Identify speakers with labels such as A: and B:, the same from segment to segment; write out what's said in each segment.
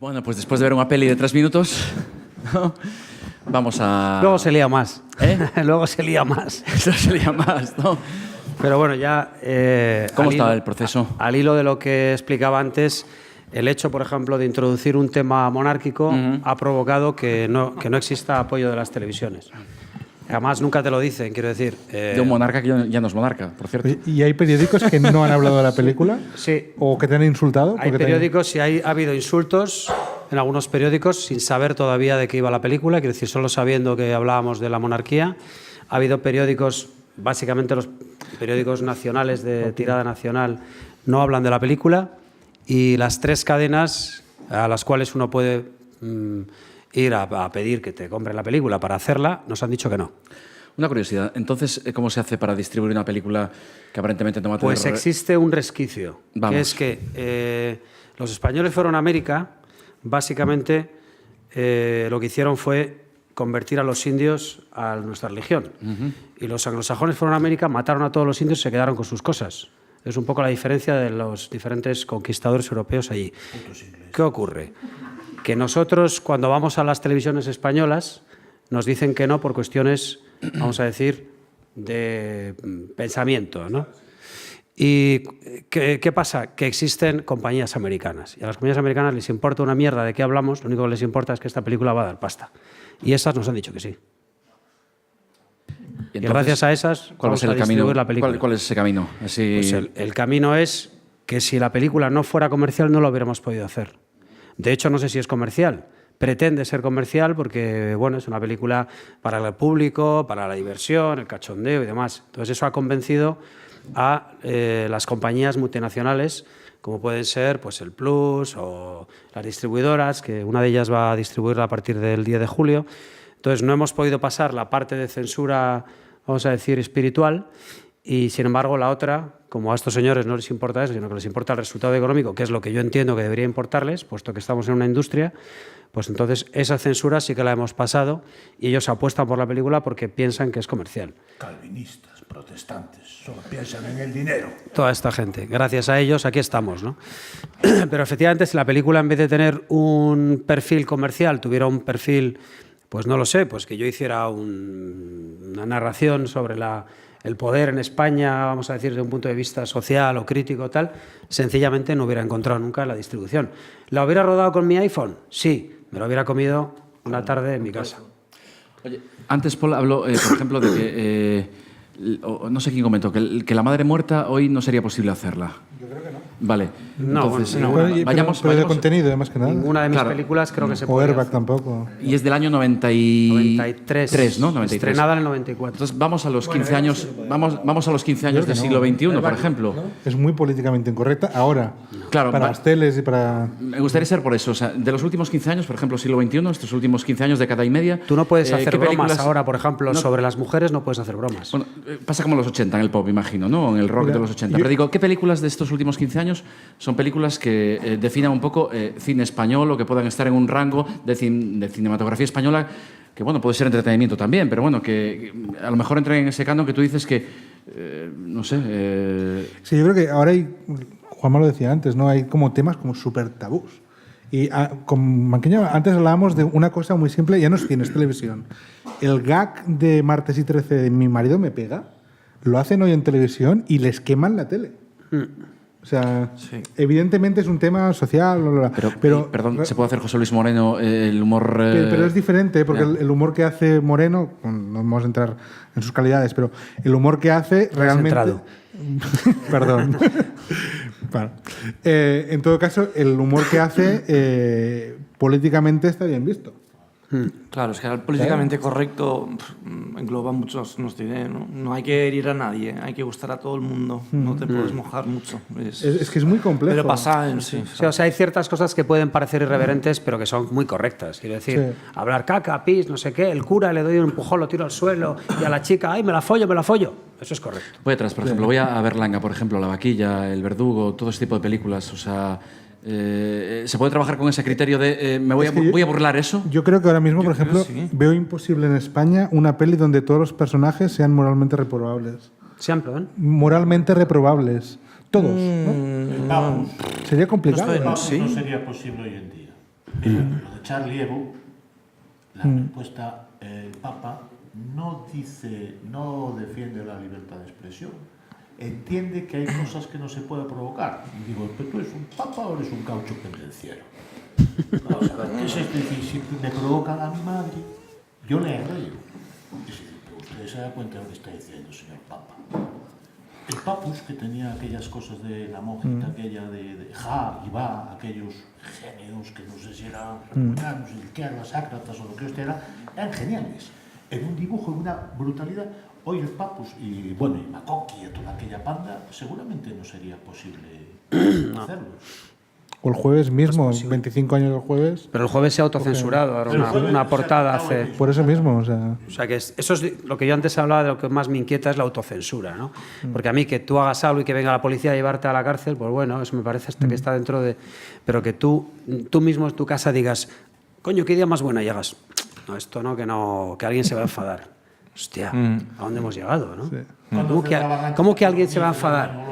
A: Bueno, pues después de ver una peli de 3 minutos, ¿no? Vamos a...
B: Luego se lía más.
A: Luego se lía más, ¿no?
B: Pero bueno, ya...
A: ¿Cómo estaba el proceso?
B: Al hilo de lo que explicaba antes, el hecho, por ejemplo, de introducir un tema monárquico ha provocado que no exista apoyo de las televisiones. Además, nunca te lo dicen, quiero decir.
A: De un monarca que ya no es monarca, por cierto.
C: ¿Y hay periódicos que no han hablado de la película?
B: Sí.
C: ¿O que te han insultado?
B: Hay periódicos y ha habido insultos en algunos periódicos sin saber todavía de qué iba la película, quiero decir, solo sabiendo que hablábamos de la monarquía. Ha habido periódicos, básicamente los periódicos nacionales de tirada nacional, no hablan de la película, y las 3 cadenas a las cuales uno puede ir a pedir que te compren la película para hacerla, nos han dicho que no.
A: Una curiosidad, entonces, ¿cómo se hace para distribuir una película que aparentemente no mata?
B: Pues existe un resquicio, que es que los españoles fueron a América, básicamente lo que hicieron fue convertir a los indios a nuestra religión. Y los anglosajones fueron a América, mataron a todos los indios y se quedaron con sus cosas. Es un poco la diferencia de los diferentes conquistadores europeos allí. ¿Qué ocurre? Que nosotros, cuando vamos a las televisiones españolas, nos dicen que no por cuestiones, vamos a decir, de pensamiento, ¿no? ¿Y qué pasa? Que existen compañías americanas. Y a las compañías americanas les importa una mierda de qué hablamos, lo único que les importa es que esta película va a dar pasta. Y esas nos han dicho que sí. Y gracias a esas vamos a distribuir la película.
A: ¿Cuál es ese camino? Así...
B: Pues el camino es que si la película no fuera comercial no lo hubiéramos podido hacer. De hecho, no sé si es comercial. Pretende ser comercial porque, bueno, es una película para el público, para la diversión, el cachondeo y demás. Entonces eso ha convencido a las compañías multinacionales, como pueden ser pues, el Plus o las distribuidoras, que una de ellas va a distribuirla a partir del 10 de julio. Entonces no hemos podido pasar la parte de censura, vamos a decir, espiritual, y sin embargo la otra, como a estos señores no les importa eso, sino que les importa el resultado económico, que es lo que yo entiendo que debería importarles, puesto que estamos en una industria, pues entonces esa censura sí que la hemos pasado y ellos apuestan por la película porque piensan que es comercial.
D: Calvinistas, protestantes, solo piensan en el dinero.
B: Toda esta gente, gracias a ellos aquí estamos, ¿no? Pero efectivamente si la película en vez de tener un perfil comercial tuviera un perfil, pues no lo sé, pues que yo hiciera una narración sobre el poder en España, vamos a decir, desde un punto de vista social o crítico tal, sencillamente no hubiera encontrado nunca la distribución. ¿La hubiera rodado con mi iPhone? Sí, me lo hubiera comido una tarde en mi casa.
A: Oye, antes Paul habló, por ejemplo, de que, no sé quién comentó, que la madre muerta hoy no sería posible hacerla.
C: Yo creo que no.
A: Vale.
B: No,
A: entonces,
C: Vayamos de contenido, más que nada.
B: Ninguna de mis películas creo que se puede.
C: O Airbag tampoco.
A: Y es del año 93, ¿no? 93.
B: Estrenada en el 94.
A: Entonces vamos a los 15 años, vamos a los 15 años del siglo XXI, por ejemplo.
C: Es muy políticamente incorrecta ahora.
A: Claro,
C: para las teles y para...
A: Me gustaría ser por eso. O sea, de los últimos 15 años, por ejemplo, siglo XXI, estos últimos 15 años, década y media...
B: Tú no puedes hacer bromas
A: películas...
B: ahora, por ejemplo, sobre las mujeres no puedes hacer bromas.
A: Bueno, pasa como en los 80 en el pop, imagino, ¿no? En el rock de los 80. Pero digo, ¿qué películas de estos últimos 15 años son películas que definan un poco cine español o que puedan estar en un rango de cinematografía española que, bueno, puede ser entretenimiento también, pero bueno, que a lo mejor entren en ese canon que tú dices que, no sé...
C: Sí, yo creo que ahora hay, Juanma lo decía antes, ¿no? Hay como temas como súper tabús. Y con Manqueña antes hablábamos de una cosa muy simple, ya no es cine, es televisión. El gag de Martes y 13 de Mi marido me pega, lo hacen hoy en televisión y les queman la tele. O sea, sí. Evidentemente es un tema social. Pero
A: perdón, ¿se puede hacer José Luis Moreno el humor...?
C: Pero es diferente, porque el humor que hace Moreno, no vamos a entrar en sus calidades, pero el humor que hace realmente... Perdón. Bueno, en todo caso, el humor que hace políticamente está bien visto.
E: Claro, es que el políticamente correcto engloba muchos, no diré, ¿no? No hay que herir a nadie, hay que gustar a todo el mundo, no te puedes mojar mucho.
C: Es que es muy complejo.
E: Pero pasa en sí.
B: O sea, hay ciertas cosas que pueden parecer irreverentes, pero que son muy correctas. Quiero decir, hablar caca, pis, no sé qué, el cura le doy un empujón, lo tiro al suelo, y a la chica, ¡ay, me la follo, me la follo! Eso es correcto.
A: Voy atrás, por ejemplo, voy a Berlanga, por ejemplo, La Vaquilla, El Verdugo, todo ese tipo de películas, o sea... ¿se puede trabajar con ese criterio de voy a burlar eso?
C: Yo creo que ahora mismo, por ejemplo, veo imposible en España una peli donde todos los personajes sean moralmente reprobables.
B: ¿Sean, perdón?
C: Moralmente reprobables. Todos, ¿no? Sería complicado.
D: No sería posible hoy en día. Lo de Charlie Hebdo, la respuesta, el Papa no defiende la libertad de expresión. Entiende que hay cosas que no se puede provocar. Y digo, ¿pero tú eres un papa o eres un caucho pendenciero? Vamos a ver, ¿qué es esto? Y si me provocan a mi madre, yo le arreglo. Es decir, pero usted se da cuenta de lo que está diciendo, señor Papa. El Papus, que tenía aquellas cosas de la monjita aquella de ja y va, aquellos genios que no sé si eran republicanos, izquierdas, sácratas o lo que usted era, eran geniales. En un dibujo, en una brutalidad. Hoy el Papus y bueno, y Makoki y toda aquella panda, seguramente no sería posible hacerlo.
C: O el jueves mismo, 25 años del jueves.
B: Pero el jueves se ha autocensurado, ahora una portada hace...
C: Por eso mismo, o sea...
B: O sea, que eso es lo que yo antes hablaba, de lo que más me inquieta es la autocensura, ¿no? Porque a mí que tú hagas algo y que venga la policía a llevarte a la cárcel, pues bueno, eso me parece hasta que está dentro de... Pero que tú mismo en tu casa digas, coño, qué idea más buena, y hagas, no, esto no, que alguien se va a enfadar. Hostia, ¿a dónde hemos llegado, no? Sí. ¿Cómo que alguien se va a enfadar?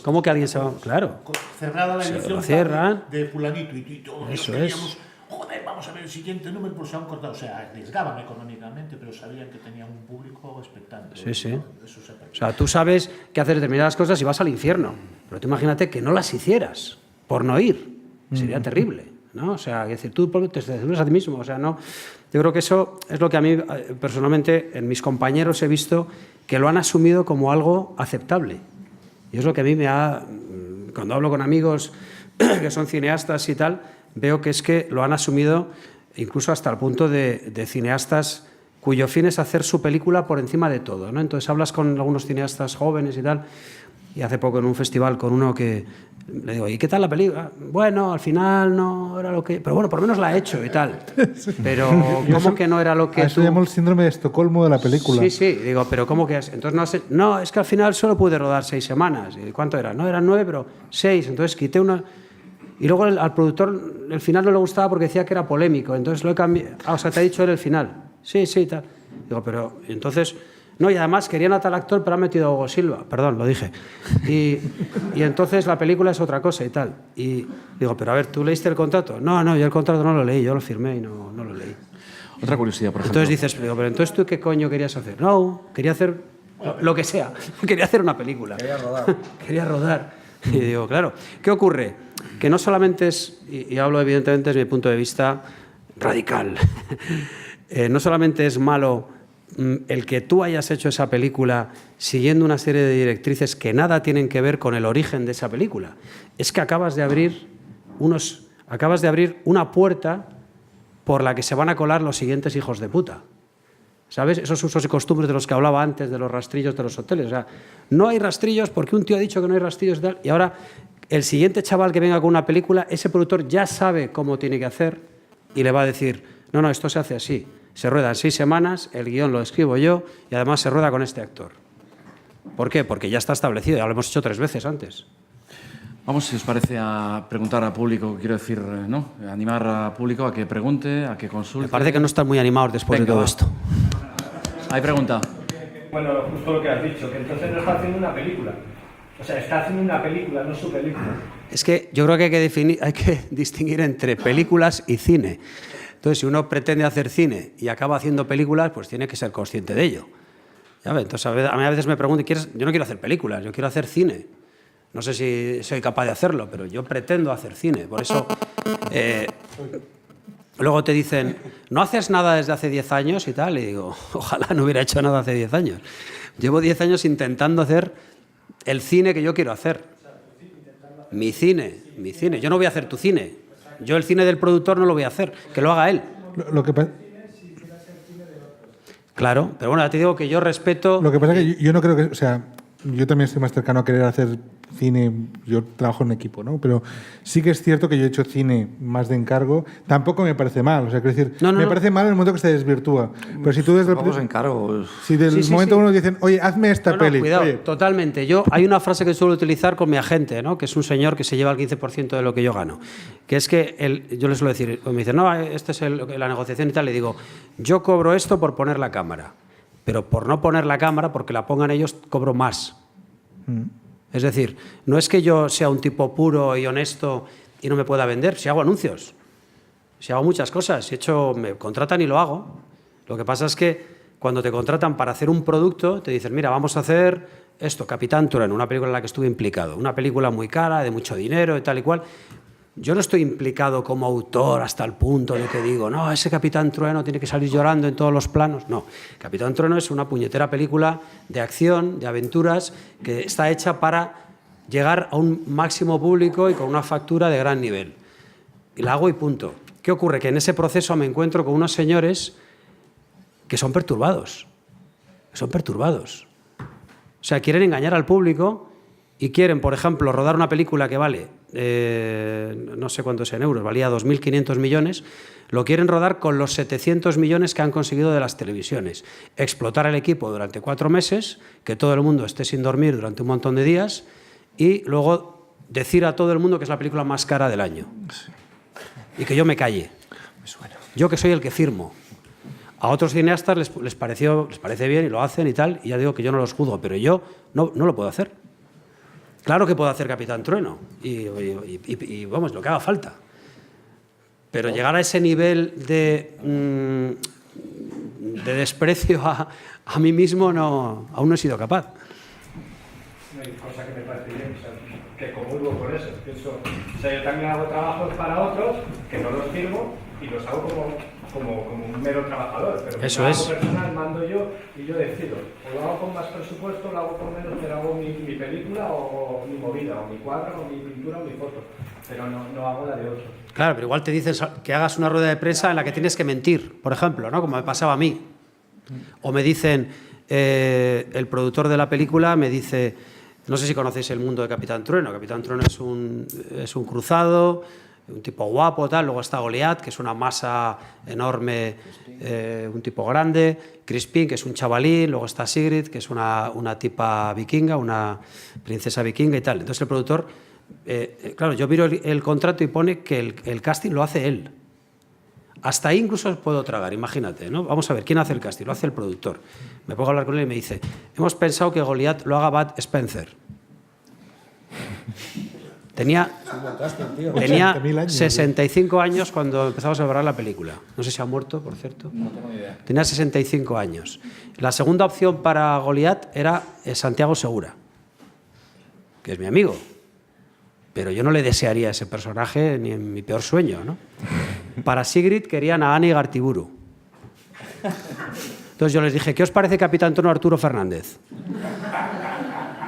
B: ¿Cómo que alguien se va a...? Claro.
D: Cerrada la edición
B: cierran.
D: de fulanito y todos
B: eso
D: queríamos, joder, vamos a ver el siguiente número, por si han cortado. O sea, arriesgaban económicamente, pero sabían que tenían un público expectante.
B: Sí, sí.
D: Eso se
B: o sea, tú sabes que hacer determinadas cosas y vas al infierno. Pero tú imagínate que no las hicieras por no ir. Sería terrible, ¿no? O sea, es decir, tú te censuras a ti mismo. O sea, no... Yo creo que eso es lo que a mí, personalmente, en mis compañeros he visto que lo han asumido como algo aceptable. Y es lo que a mí me ha... Cuando hablo con amigos que son cineastas y tal, veo que es que lo han asumido incluso hasta el punto de cineastas cuyo fin es hacer su película por encima de todo, ¿no? Entonces hablas con algunos cineastas jóvenes y tal, y hace poco en un festival con uno que le digo, ¿y qué tal la película? Bueno, al final no era lo que... Pero bueno, por lo menos la he hecho y tal. Pero ¿cómo que no era lo que
C: eso llamo el síndrome de Estocolmo de la película.
B: Sí, sí. Digo, ¿pero cómo que es? Entonces no, es que al final solo pude rodar 6 semanas. ¿Y cuánto era? No, eran 9, pero 6. Entonces quité una... Y luego al productor el final no le gustaba porque decía que era polémico. Entonces lo he cambiado. Ah, o sea, te ha dicho él el final. Sí, sí, tal. Digo, pero... Entonces... No, y además querían a tal actor, pero han metido a Hugo Silva. Perdón, lo dije. Y entonces la película es otra cosa y tal. Y digo, pero a ver, ¿tú leíste el contrato? No, yo el contrato no lo leí, yo lo firmé y no lo leí.
A: Otra curiosidad, por ejemplo.
B: Entonces dices, pero entonces ¿tú qué coño querías hacer? No, quería hacer lo que sea. Quería hacer una película. Quería rodar. Y digo, claro, ¿qué ocurre? Que no solamente es, y hablo evidentemente desde mi punto de vista radical, no solamente es malo el que tú hayas hecho esa película siguiendo una serie de directrices que nada tienen que ver con el origen de esa película. Es que acabas de abrir una puerta por la que se van a colar los siguientes hijos de puta. ¿Sabes? Esos usos y costumbres de los que hablaba antes, de los rastrillos de los hoteles. O sea, no hay rastrillos porque un tío ha dicho que no hay rastrillos y tal. Y ahora el siguiente chaval que venga con una película, ese productor ya sabe cómo tiene que hacer y le va a decir, no, esto se hace así. Se rueda en 6 semanas, el guión lo escribo yo y además se rueda con este actor. ¿Por qué? Porque ya está establecido, ya lo hemos hecho 3 veces antes.
A: Vamos, si os parece, a preguntar al público, quiero decir, ¿no? Animar al público a que pregunte, a que consulte.
B: Me parece que no están muy animados después de todo esto.
A: Hay pregunta.
F: Bueno, justo lo que has dicho, que entonces no está haciendo una película. O sea, está haciendo una película, no su película.
B: Es que yo creo que hay que distinguir entre películas y cine. Entonces, si uno pretende hacer cine y acaba haciendo películas, pues tiene que ser consciente de ello. ¿Ya ves? Entonces, a mí a veces me preguntan, yo no quiero hacer películas, yo quiero hacer cine. No sé si soy capaz de hacerlo, pero yo pretendo hacer cine. Por eso, luego te dicen, ¿no haces nada desde hace 10 años y tal? Y digo, ojalá no hubiera hecho nada hace 10 años. Llevo 10 años intentando hacer el cine que yo quiero hacer. Mi cine. Yo no voy a hacer tu cine. Yo el cine del productor no lo voy a hacer, que lo haga él. Claro, pero bueno, ya te digo que yo respeto...
C: Lo que pasa es que yo no creo que... O sea, yo también estoy más cercano a querer hacer cine, yo trabajo en equipo, ¿no? Pero sí que es cierto que yo he hecho cine más de encargo. Tampoco me parece mal, o sea, quiero decir, me parece mal en el momento que se desvirtúa. Pero si tú desde
E: el encargo.
C: Si del momento uno dicen, oye, hazme esta peli.
B: Cuidado,
C: oye.
B: Totalmente. Hay una frase que suelo utilizar con mi agente, ¿no? Que es un señor que se lleva el 15% de lo que yo gano. Que es que yo le suelo decir, me dice, no, esta es la negociación y tal. Le digo, yo cobro esto por poner la cámara. Pero por no poner la cámara, porque la pongan ellos, cobro más. Es decir, no es que yo sea un tipo puro y honesto y no me pueda vender, si hago anuncios. Si hago muchas cosas, si me contratan y lo hago. Lo que pasa es que cuando te contratan para hacer un producto, te dicen, mira, vamos a hacer esto, Capitán Trueno, una película en la que estuve implicado. Una película muy cara, de mucho dinero y tal y cual. Yo no estoy implicado como autor hasta el punto de que digo, no, ese Capitán Trueno tiene que salir llorando en todos los planos. No, Capitán Trueno es una puñetera película de acción, de aventuras, que está hecha para llegar a un máximo público y con una factura de gran nivel. Y la hago y punto. ¿Qué ocurre? Que en ese proceso me encuentro con unos señores que son perturbados. Son perturbados. O sea, quieren engañar al público y quieren, por ejemplo, rodar una película que vale, no sé cuánto es en euros, valía 2.500 millones, lo quieren rodar con los 700 millones que han conseguido de las televisiones. Explotar el equipo durante 4 meses, que todo el mundo esté sin dormir durante un montón de días y luego decir a todo el mundo que es la película más cara del año. Y que yo me calle. Yo que soy el que firmo. A otros cineastas les parece bien y lo hacen y tal, y ya digo que yo no los juzgo, pero yo no lo puedo hacer. Claro que puedo hacer Capitán Trueno y vamos, lo que haga falta. Pero llegar a ese nivel de desprecio a mí mismo aún no he sido capaz.
F: No hay cosa que me parece bien, o sea, que comulgo con eso. Pienso, o sea, yo también hago trabajos para otros que no los firmo y los hago como un mero trabajador. Pero
B: eso
F: lo
B: es.
F: hago personal, mando yo y yo decido. O lo hago con más presupuesto, lo hago con menos, pero hago mi película o mi movida, o mi cuadro, o mi pintura, o mi foto. Pero no hago la de otros.
B: Claro, pero igual te dicen que hagas una rueda de prensa en la que tienes que mentir, por ejemplo, ¿no? Como me pasaba a mí. O me dicen, el productor de la película me dice, no sé si conocéis el mundo de Capitán Trueno. Capitán Trueno es un cruzado, un tipo guapo, tal. Luego está Goliat, que es una masa enorme, un tipo grande. Crispin, que es un chavalín. Luego está Sigrid, que es una tipa vikinga, una princesa vikinga y tal. Entonces el productor, claro, yo miro el contrato y pone que el casting lo hace él. Hasta ahí incluso puedo tragar, imagínate, ¿no? Vamos a ver, ¿quién hace el casting? Lo hace el productor. Me pongo a hablar con él y me dice, hemos pensado que Goliat lo haga Bud Spencer. Tenía 65 años cuando empezamos a grabar la película. No sé si ha muerto, por cierto.
G: No tengo ni idea.
B: Tenía 65 años. La segunda opción para Goliat era Santiago Segura, que es mi amigo. Pero yo no le desearía ese personaje ni en mi peor sueño, ¿no? Para Sigrid querían a Ani Gartiburu. Entonces yo les dije, ¿qué os parece Capitán Trueno Arturo Fernández?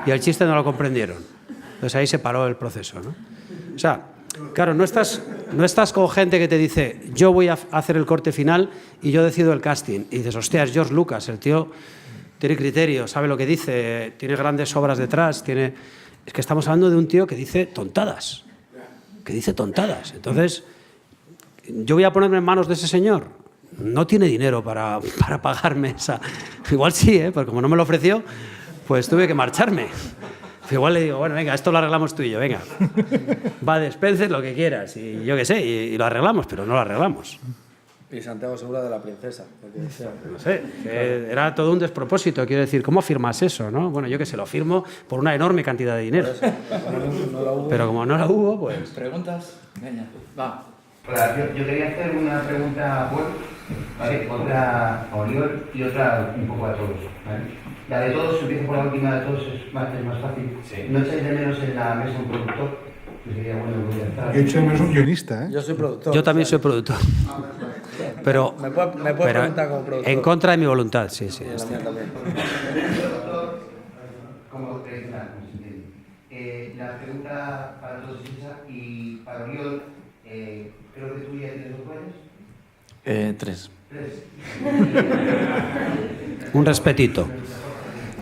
B: Y el chiste no lo comprendieron. Entonces ahí se paró el proceso, ¿no? O sea, claro, no estás con gente que te dice, yo voy a hacer el corte final y yo decido el casting. Y dices, hostia, es George Lucas, el tío tiene criterio, sabe lo que dice, tiene grandes obras detrás, Es que estamos hablando de un tío que dice tontadas. Entonces, yo voy a ponerme en manos de ese señor. No tiene dinero para pagarme esa... Igual sí, porque como no me lo ofreció, pues tuve que marcharme. Igual le digo, bueno, venga, esto lo arreglamos tú y yo, venga. Va de Spencer, lo que quieras, y yo qué sé, y lo arreglamos, pero no lo arreglamos.
G: Y Santiago Segura de la princesa.
B: No sé, era todo un despropósito. Quiero decir, ¿cómo firmas eso, no? Bueno, yo que se lo firmo por una enorme cantidad de dinero. Pero como no la hubo, pues...
G: ¿Preguntas? Venga, va.
H: Hola, yo quería hacer una pregunta a Paul, ¿vale? Otra a Oriol y otra un poco a todos, ¿vale? La de todos, empiezo por la última de todos, es más fácil. Sí. ¿No echáis de menos en la mesa un productor? Que sería bueno estar.
C: Yo he hecho de menos un guionista, ¿eh?
G: Yo soy productor.
B: Yo también soy productor. Pero,
G: Me puedes preguntar como productor.
B: En contra de mi voluntad, sí.
G: También.
H: Como tradicional, como se entiende. La pregunta para todos es esa, y para Oriol, creo que tú ya tienes 2 años.
E: 3.
H: 3.
B: Un respetito.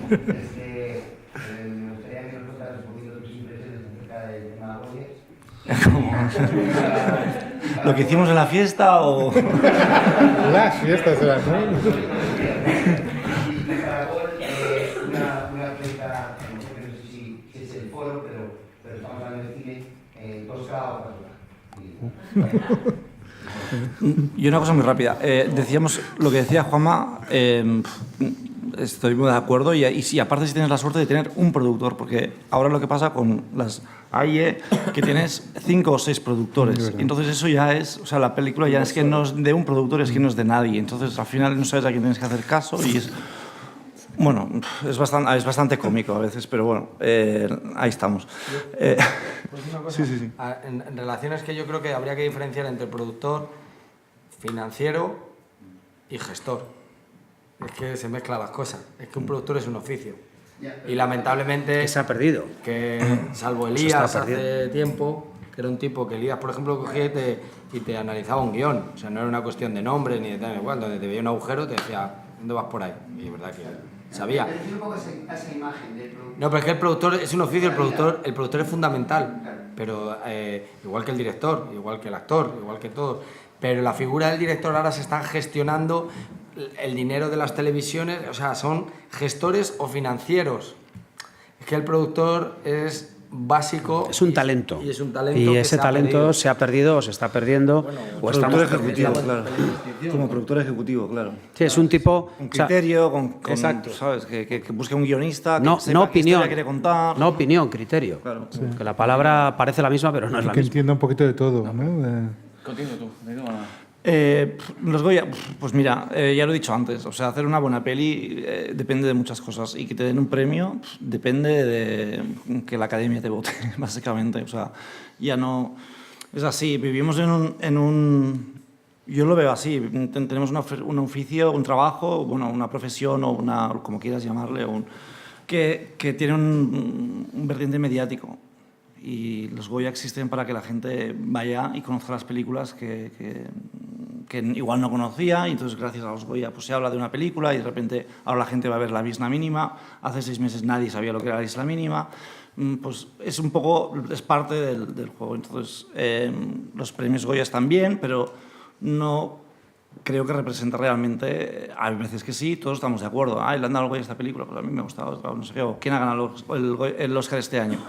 H: Me gustaría que nos contaras un poquito tus impresiones acerca del tema Goya.
E: ¿Lo que hicimos en la fiesta o...?
C: Las fiestas de las noches.
H: Y para Paul, una pregunta, no sé si es el foro, pero estamos hablando de cine, Tosca o Pastora.
E: Y una cosa muy rápida. Decíamos lo que decía Juanma, estoy muy de acuerdo y sí, aparte si tienes la suerte de tener un productor, porque ahora lo que pasa con las AIE, que tienes 5 o 6 productores. Entonces eso ya es, o sea, la película ya es que no es de un productor, es que no es de nadie. Entonces al final no sabes a quién tienes que hacer caso y es... Bueno, es bastante cómico a veces, pero bueno, ahí estamos.
G: Pues una cosa,
E: sí.
G: En relaciones que yo creo que habría que diferenciar entre productor, financiero y gestor. Es que se mezclan las cosas. Es que un productor es un oficio. Y lamentablemente...
B: Que se ha perdido.
G: Que, salvo
B: Eso
G: Elías
B: está perdido.
G: hace tiempo, que era un tipo que Elías, por ejemplo, cogía y te analizaba un guión. O sea, no era una cuestión de nombre ni de tal, igual. Donde te veía un agujero te decía, ¿dónde vas por ahí? Y es verdad que sabía.
H: Un poco esa imagen del productor.
G: No, pero es que el productor es un oficio, el productor es fundamental. Pero igual que el director, igual que el actor, igual que todo. Pero la figura del director ahora se está gestionando el dinero de las televisiones, o sea, son gestores o financieros. Es que el productor es básico.
B: Es un talento.
G: Y es un talento.
B: Y
G: que
B: ese talento se ha perdido o se está perdiendo.
E: Bueno,
B: o
E: productor
B: estamos
E: ejecutivo, claro. Como productor ejecutivo, claro.
B: Sí, es un tipo...
E: Con criterio, con
B: exacto.
E: ¿sabes? Que busque un guionista, que
B: No,
E: sepa
B: no
E: qué
B: opinión,
E: historia quiere contar.
B: no opinión, criterio.
E: Claro.
B: Que la palabra parece la misma, pero no es la
C: Que
B: misma.
C: entienda un poquito de todo, ¿no?
A: Continúa tú.
E: Los Goya, pues mira, ya lo he dicho antes, o sea, hacer una buena peli depende de muchas cosas y que te den un premio depende de que la academia te vote, básicamente, o sea, ya no... Es así, vivimos en un yo lo veo así, tenemos un oficio, un trabajo, bueno, una profesión o una, como quieras llamarle, que tiene un vertiente mediático. Y los Goya existen para que la gente vaya y conozca las películas que igual no conocía, y entonces gracias a los Goya pues se habla de una película y de repente ahora la gente va a ver La Isla Mínima. Hace 6 meses nadie sabía lo que era La Isla Mínima. Pues es un poco, es parte del juego. Entonces los premios Goya están bien, pero no creo que representa realmente. Hay veces que sí, todos estamos de acuerdo. Le han dado el Goya a esta película, pues a mí me ha gustado, no sé qué, o ¿quién ha ganado el Oscar este año?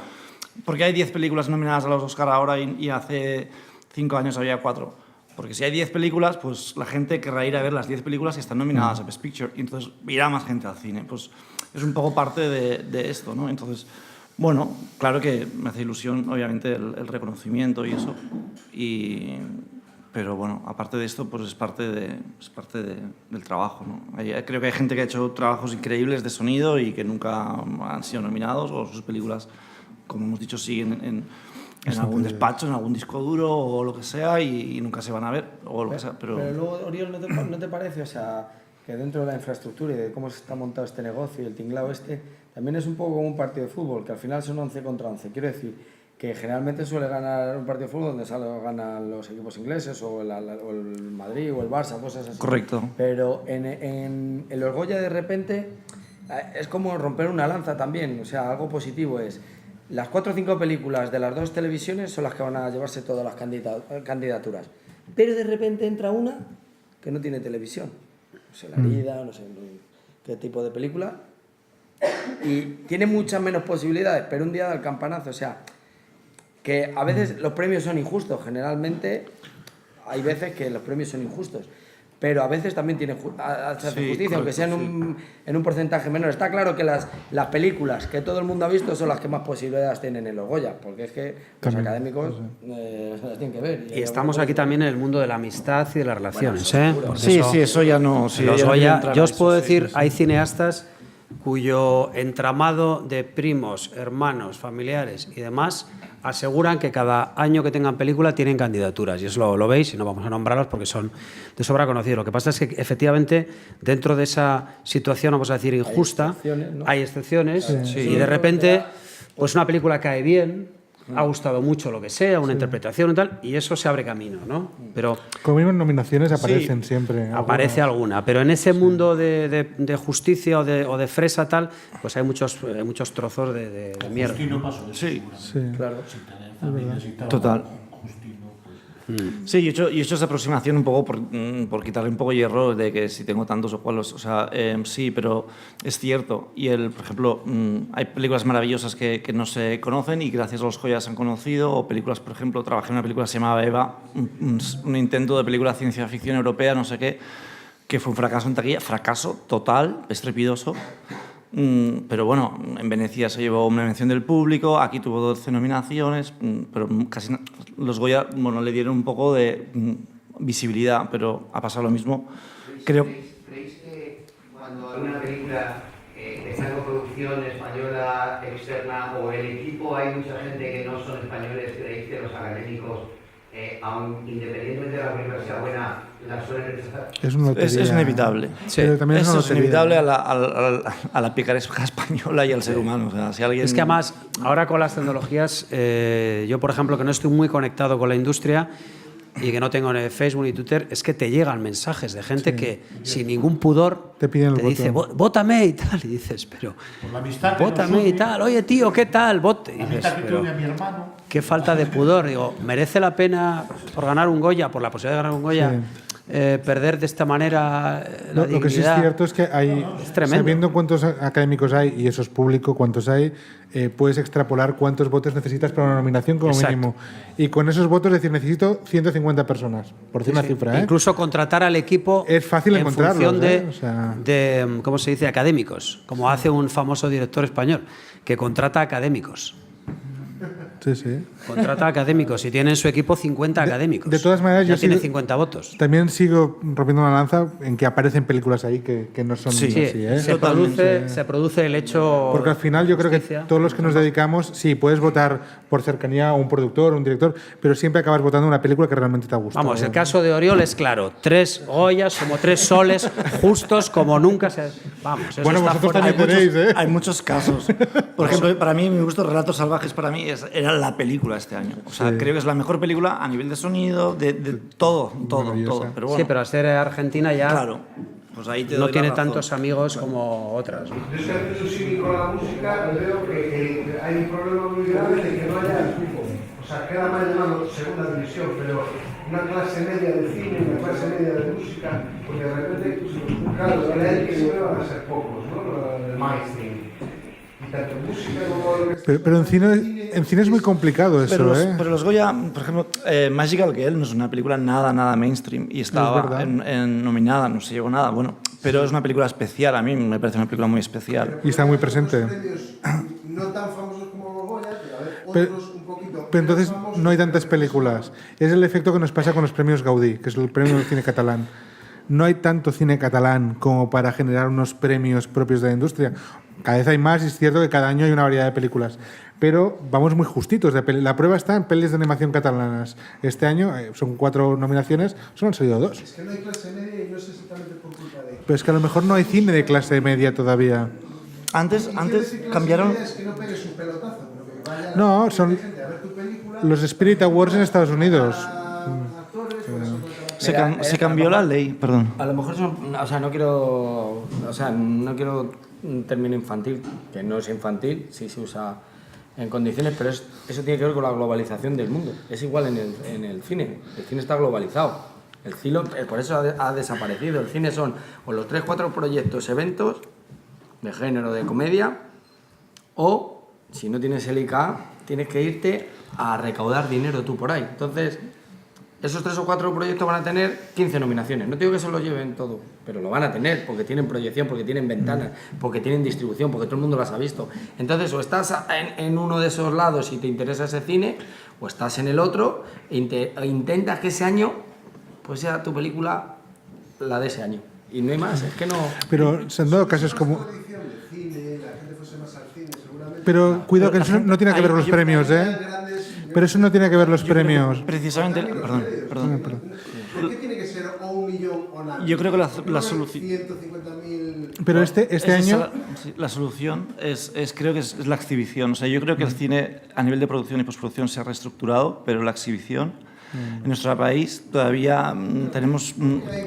E: Porque hay 10 películas nominadas a los Oscar ahora y hace 5 años había 4. Porque si hay 10 películas, pues la gente querrá ir a ver las 10 películas que están nominadas a Best Picture, y entonces irá más gente al cine. Pues es un poco parte de esto, ¿no? Entonces, bueno, claro que me hace ilusión, obviamente, el reconocimiento y eso. Pero bueno, aparte de esto, pues es parte del trabajo, ¿no? Creo que hay gente que ha hecho trabajos increíbles de sonido y que nunca han sido nominados, o sus películas, como hemos dicho, siguen en algún despacho, en algún disco duro o lo que sea, y nunca se van a ver, o lo que sea. Pero
G: luego, Oriol, ¿no te parece, o sea, que dentro de la infraestructura y de cómo se está montado este negocio y el tinglado también es un poco como un partido de fútbol, que al final son 11 contra 11? Quiero decir, que generalmente suele ganar un partido de fútbol donde ganan los equipos ingleses o el Madrid o el Barça, cosas así.
E: Correcto.
G: Pero en los Goya de repente es como romper una lanza también, o sea, algo positivo es... Las 4 o 5 películas de las 2 televisiones son las que van a llevarse todas las candidaturas. Pero de repente entra una que no tiene televisión. No sé, La Herida, no sé qué tipo de película. Y tiene muchas menos posibilidades, pero un día da el campanazo. O sea, que a veces los premios son injustos. Generalmente hay veces que los premios son injustos. Pero a veces también tiene justicia, correcto, aunque sea en un porcentaje menor. Está claro que las películas que todo el mundo ha visto son las que más posibilidades tienen en los Goya, porque es que los académicos las tienen que ver.
B: Y estamos aquí también en el mundo de la amistad y de las relaciones.
E: Eso ya no...
B: Los Goya, yo os puedo decir, hay cineastas cuyo entramado de primos, hermanos, familiares y demás aseguran que cada año que tengan película tienen candidaturas, y eso lo veis, y no vamos a nombrarlos porque son de sobra conocidos. Lo que pasa es que efectivamente dentro de esa situación, vamos a decir, injusta, hay excepciones, y de repente pues una película cae bien, ha gustado mucho lo que sea, una interpretación y tal, y eso se abre camino, ¿no? Pero
C: como mismas nominaciones aparecen siempre.
B: Aparece alguna, pero en ese mundo de justicia o de fresa tal, pues hay muchos trozos de mierda.
D: Justino pasó eso,
E: sí,
G: claro.
D: Sin tener familias y tal.
E: Total.
D: Justino, pues.
E: Sí, yo he hecho esa aproximación un poco por quitarle un poco de hierro de que si tengo tantos o cuáles, o sea, sí, pero es cierto. Y por ejemplo, hay películas maravillosas que no se conocen y gracias a los Goya se han conocido, o películas, por ejemplo, trabajé en una película que se llamaba Eva, un intento de película de ciencia ficción europea, no sé qué, que fue un fracaso en taquilla, fracaso total, estrepitoso. Pero bueno, en Venecia se llevó una mención del público, aquí tuvo 12 nominaciones, pero casi los Goya, bueno, le dieron un poco de visibilidad, pero ha pasado lo mismo.
H: ¿Creéis que cuando alguna película está en coproducción española, externa o el equipo hay mucha gente que no son españoles, creéis que los académicos, aun independientemente de la película sea buena, la suelen rechazar?
E: Es inevitable.
B: Sí.
C: Pero también
E: Eso es
C: una lotería.
E: inevitable a la picaresca española y al ser humano. O sea, si alguien...
B: Es que además, ahora con las tecnologías, yo por ejemplo, que no estoy muy conectado con la industria y que no tengo ni Facebook ni Twitter, es que te llegan mensajes de gente que sin ningún pudor
C: Te piden el voto.
B: dice, vótame y tal, y dices, pero
D: Por la amistad que
B: vótame
D: nos
B: y
D: une,
B: tal, oye tío, ¿qué tal? Vote. Y
D: la
B: dices,
D: amistad que
B: pero
D: tuve a mi hermano.
B: qué falta de pudor. Digo, ¿merece la pena por ganar un Goya, por la posibilidad de ganar un Goya, perder de esta manera la
C: Lo que sí es
B: dignidad?
C: cierto es que hay,
B: Es tremendo.
C: sabiendo cuántos académicos hay, y eso es público, cuántos hay, puedes extrapolar cuántos votos necesitas para una nominación como
B: Exacto.
C: mínimo. Y con esos votos decir, necesito 150 personas, por decir una
B: Sí.
C: cifra.
B: Incluso contratar al equipo
C: Es fácil
B: en
C: encontrarlos,
B: función de,
C: o sea.
B: de, ¿cómo se dice?, académicos, como hace un famoso director español, que contrata académicos.
C: Sí, sí.
B: Contrata académicos y tiene en su equipo 50 académicos.
C: de todas maneras,
B: ya
C: yo
B: tiene
C: sigo-
B: 50 votos.
C: También sigo rompiendo una lanza en que aparecen películas ahí que no son
E: Sí,
C: así.
B: Sí,
C: ¿eh?
B: se produce el hecho.
C: Porque al final yo creo que
B: justicia.
C: todos los que nos dedicamos, sí, puedes votar por cercanía a un productor, un director, pero siempre acabas votando una película que realmente te ha gustado.
B: Vamos, el caso de Oriol es claro. 3 Goyas, como 3 soles, justos como nunca se. Vamos, eso
C: Bueno,
B: está
C: vosotros
B: fuera-
C: también tenéis, ¿eh?
E: Hay muchos casos. Por ejemplo, para mí, mi gusto, Relatos Salvajes, para mí era la película este año. O sea, creo que es la mejor película a nivel de sonido, de todo.
C: Maravillosa.
E: Pero bueno,
B: Sí, pero al ser argentina ya
E: claro, pues ahí te
B: no
E: doy
B: tiene
E: la razón.
B: tantos amigos como otras. ¿no?
I: Yo es que a veces soy cínico con la música y veo que hay un problema muy grave de que no haya equipo. O sea, queda mal llamado segunda división, pero una clase media de cine, una clase media de música, porque de repente, claro, el élite siempre van a ser pocos, ¿no? El mainstream. Y tanto música como lo que
C: Pero en cine es muy complicado eso,
E: Pero los Goya, por ejemplo, Magical Girl no es una película nada mainstream y estaba
C: verdad.
E: nominada, no se llevó nada, bueno, pero es una película especial, a mí me parece una película muy especial.
C: Y está muy presente.
I: premios no tan famosos como los Goya, pero a ver,
C: Pero-
I: otros un poquito.
C: Pero entonces
I: menos famosos.
C: no hay tantas películas. Es el efecto que nos pasa con los premios Gaudí, que es el premio del cine catalán. No hay tanto cine catalán como para generar unos premios propios de la industria. Cada vez hay más y es cierto que cada año hay una variedad de películas. Pero vamos muy justitos. La prueba está en pelis de animación catalanas. Este año son 4 nominaciones, solo han salido 2.
I: Es que no hay clase media y no es exactamente por culpa de.
C: Pero es que a lo mejor no hay cine de clase media todavía.
E: Antes cambiaron...
I: Es que no pegues un pelotazo, pero que vaya
C: No, son
I: gente a ver tu película.
C: los Spirit Awards en Estados Unidos.
I: Actores, pues,
E: Se cambió la ley, perdón.
G: A lo mejor o sea, no quiero un término infantil, que no es infantil, sí se usa en condiciones, pero eso tiene que ver con la globalización del mundo. Es igual en el cine. El cine está globalizado. El cine, por eso ha desaparecido. El cine son o los 3-4 proyectos, eventos de género, de comedia, o si no tienes el ICA, tienes que irte a recaudar dinero tú por ahí. Entonces, esos 3 o 4 proyectos van a tener 15 nominaciones. No digo que se lo lleven todo, pero lo van a tener porque tienen proyección, porque tienen ventanas, porque tienen distribución, porque todo el mundo las ha visto. Entonces, o estás en uno de esos lados y te interesa ese cine, o estás en el otro e intentas que ese año pues sea tu película la de ese año. Y no hay más, es que no...
C: Pero en todo caso es como...
I: tradición de cine, la gente fuese más al cine, seguramente.
C: Pero cuidado que eso no tiene que ver con los premios, ¿eh? Pero eso no tiene que ver los premios.
E: Precisamente... Perdón.
I: ¿Por qué tiene que ser o 1 millón o nada?
E: Yo creo que la
I: ¿Por qué no hay
E: solución...
I: 150.000.
C: Pero este
E: Esa es
C: año...
E: la solución creo que es la exhibición. O sea, yo creo que el cine a nivel de producción y postproducción se ha reestructurado, pero la exhibición en nuestro país todavía tenemos...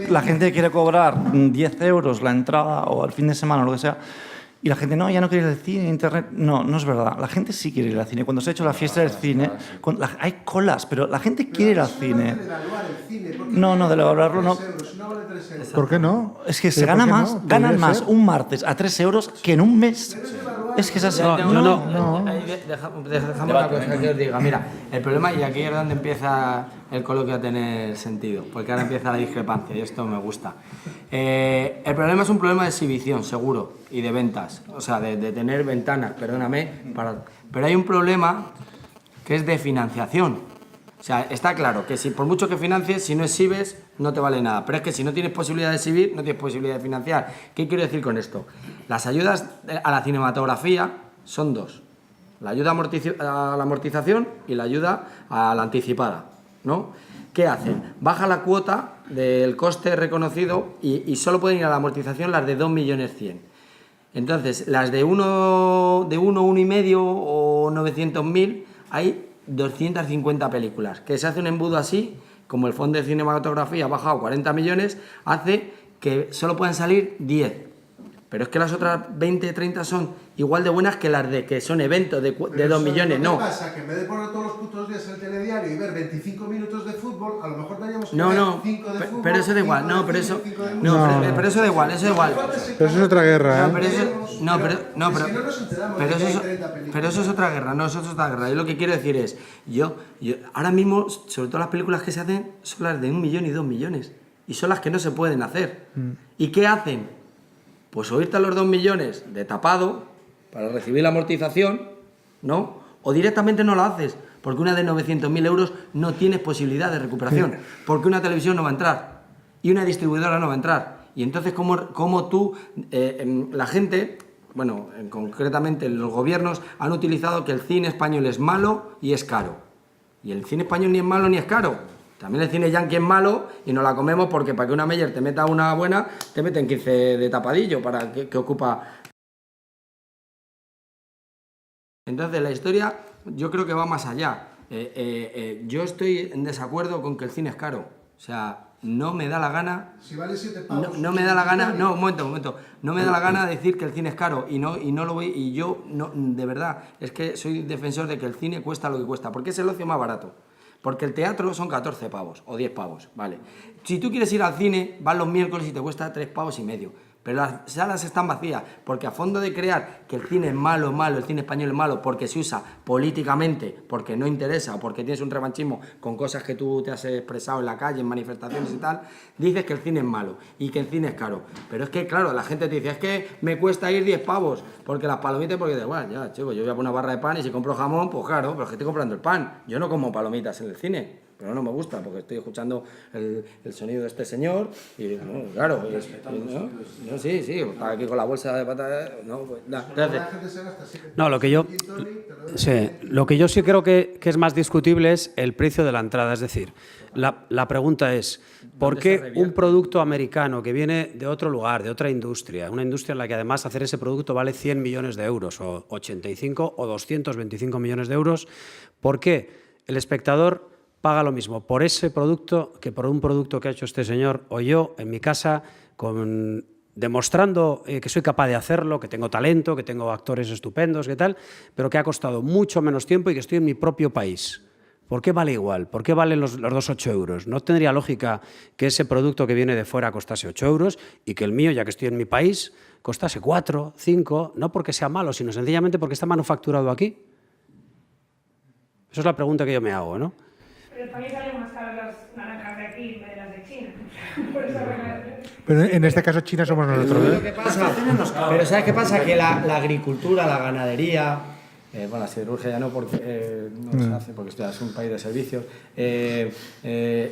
E: la gente quiere cobrar 10 euros la entrada o al fin de semana o lo que sea, y la gente, no, ya no quiere ir al cine, internet... No, no es verdad. La gente sí quiere ir al cine. Cuando se ha hecho la fiesta del cine, hay colas, pero la gente quiere ir al cine. No, de valorarlo no.
C: ¿Por qué no?
E: Es que se
C: ¿Pero
E: gana
C: por qué
E: más,
C: no?
E: ganan
C: Podría
E: más
C: ser.
E: un martes a 3 euros que en un mes. Es que es así.
G: Déjame una cosa que os diga. Mira, el problema, y aquí es donde empieza el coloquio a tener sentido, porque ahora empieza la discrepancia y esto me gusta. El problema es un problema de exhibición, seguro, y de ventas, o sea, de tener ventanas, perdóname, pero hay un problema que es de financiación. O sea, está claro que si por mucho que financies, si no exhibes, no te vale nada. Pero es que si no tienes posibilidad de exhibir, no tienes posibilidad de financiar. ¿Qué quiero decir con esto? Las ayudas a la cinematografía son dos. La ayuda a la amortización y la ayuda a la anticipada, ¿no? ¿Qué hacen? Baja la cuota del coste reconocido y solo pueden ir a la amortización las de 2.100.000. Entonces, las de 1,5 o 900.000, hay 250 películas. Que se hace un embudo así, como el Fondo de Cinematografía ha bajado 40 millones, hace que solo puedan salir 10. Pero es que las otras 20, 30 son igual de buenas que las de que son eventos de 2 millones, no.
I: ¿Qué pasa? Que en vez de poner todos los putos días el telediario y ver 25 minutos de fútbol, a lo mejor daríamos que ver 5 de fútbol.
G: Pero eso da igual, no, pero eso pero eso da igual, eso da igual.
C: Pero eso es otra guerra, ¿eh?
G: Pero eso es otra guerra, no, eso es otra guerra. Yo lo que quiero decir es, yo ahora mismo, sobre todo las películas que se hacen, son las de 1 millón y 2 millones. Y son las que no se pueden hacer. ¿Y qué hacen? Pues o irte a los 2 millones de tapado para recibir la amortización, ¿no? O directamente no lo haces, porque una de 900.000 euros no tienes posibilidad de recuperación, porque una televisión no va a entrar y una distribuidora no va a entrar. Y entonces, ¿cómo tú, la gente, bueno, concretamente los gobiernos, han utilizado que el cine español es malo y es caro? Y el cine español ni es malo ni es caro. También el cine yankee es malo y nos la comemos porque para que una Meyer te meta una buena, te meten 15 de tapadillo para que ocupa. Entonces la historia yo creo que va más allá. Yo estoy en desacuerdo con que el cine es caro. O sea, no me da la gana.
I: Si vale 7 pavos.
G: No me da la gana. No, un momento. No me da la gana decir que el cine es caro y no lo voy. Y yo, no, de verdad, es que soy defensor de que el cine cuesta lo que cuesta, porque es el ocio más barato. Porque el teatro son 14 pavos o 10 pavos, ¿vale? Si tú quieres ir al cine, vas los miércoles y te cuesta 3,5 pavos. Pero las salas están vacías, porque a fondo de crear que el cine es malo, el cine español es malo, porque se usa políticamente, porque no interesa, o porque tienes un revanchismo con cosas que tú te has expresado en la calle, en manifestaciones y tal, dices que el cine es malo y que el cine es caro. Pero es que, claro, la gente te dice, es que me cuesta ir 10 pavos, porque las palomitas, porque bueno, ya, chico, yo voy a poner una barra de pan y si compro jamón, pues claro, pero es que estoy comprando el pan. Yo no como palomitas en el cine. Pero no me gusta, porque estoy escuchando el sonido de este señor y, no, claro, no, sí, está aquí con la bolsa de patatas, no, pues,
B: no, lo que yo sí creo que es más discutible es el precio de la entrada, es decir, la pregunta es, ¿por qué un producto americano que viene de otro lugar, de otra industria, una industria en la que además hacer ese producto vale 100 millones de euros, o 85 o 225 millones de euros, ¿por qué el espectador paga lo mismo por ese producto que por un producto que ha hecho este señor o yo en mi casa, demostrando que soy capaz de hacerlo, que tengo talento, que tengo actores estupendos, que tal, pero que ha costado mucho menos tiempo y que estoy en mi propio país? ¿Por qué vale igual? ¿Por qué valen los 8 euros? ¿No tendría lógica que ese producto que viene de fuera costase 8 euros y que el mío, ya que estoy en mi país, costase 4, 5, no porque sea malo, sino sencillamente porque está manufacturado aquí? Esa es la pregunta que yo me hago, ¿no?
J: Pero también salen más caras las naranjas de aquí que las de China. Por eso
C: pero en este caso China somos nosotros.
G: Pero ¿sabes qué pasa? Que la agricultura, la ganadería, bueno, la siderurgia ya no, porque no se hace, porque es un país de servicios,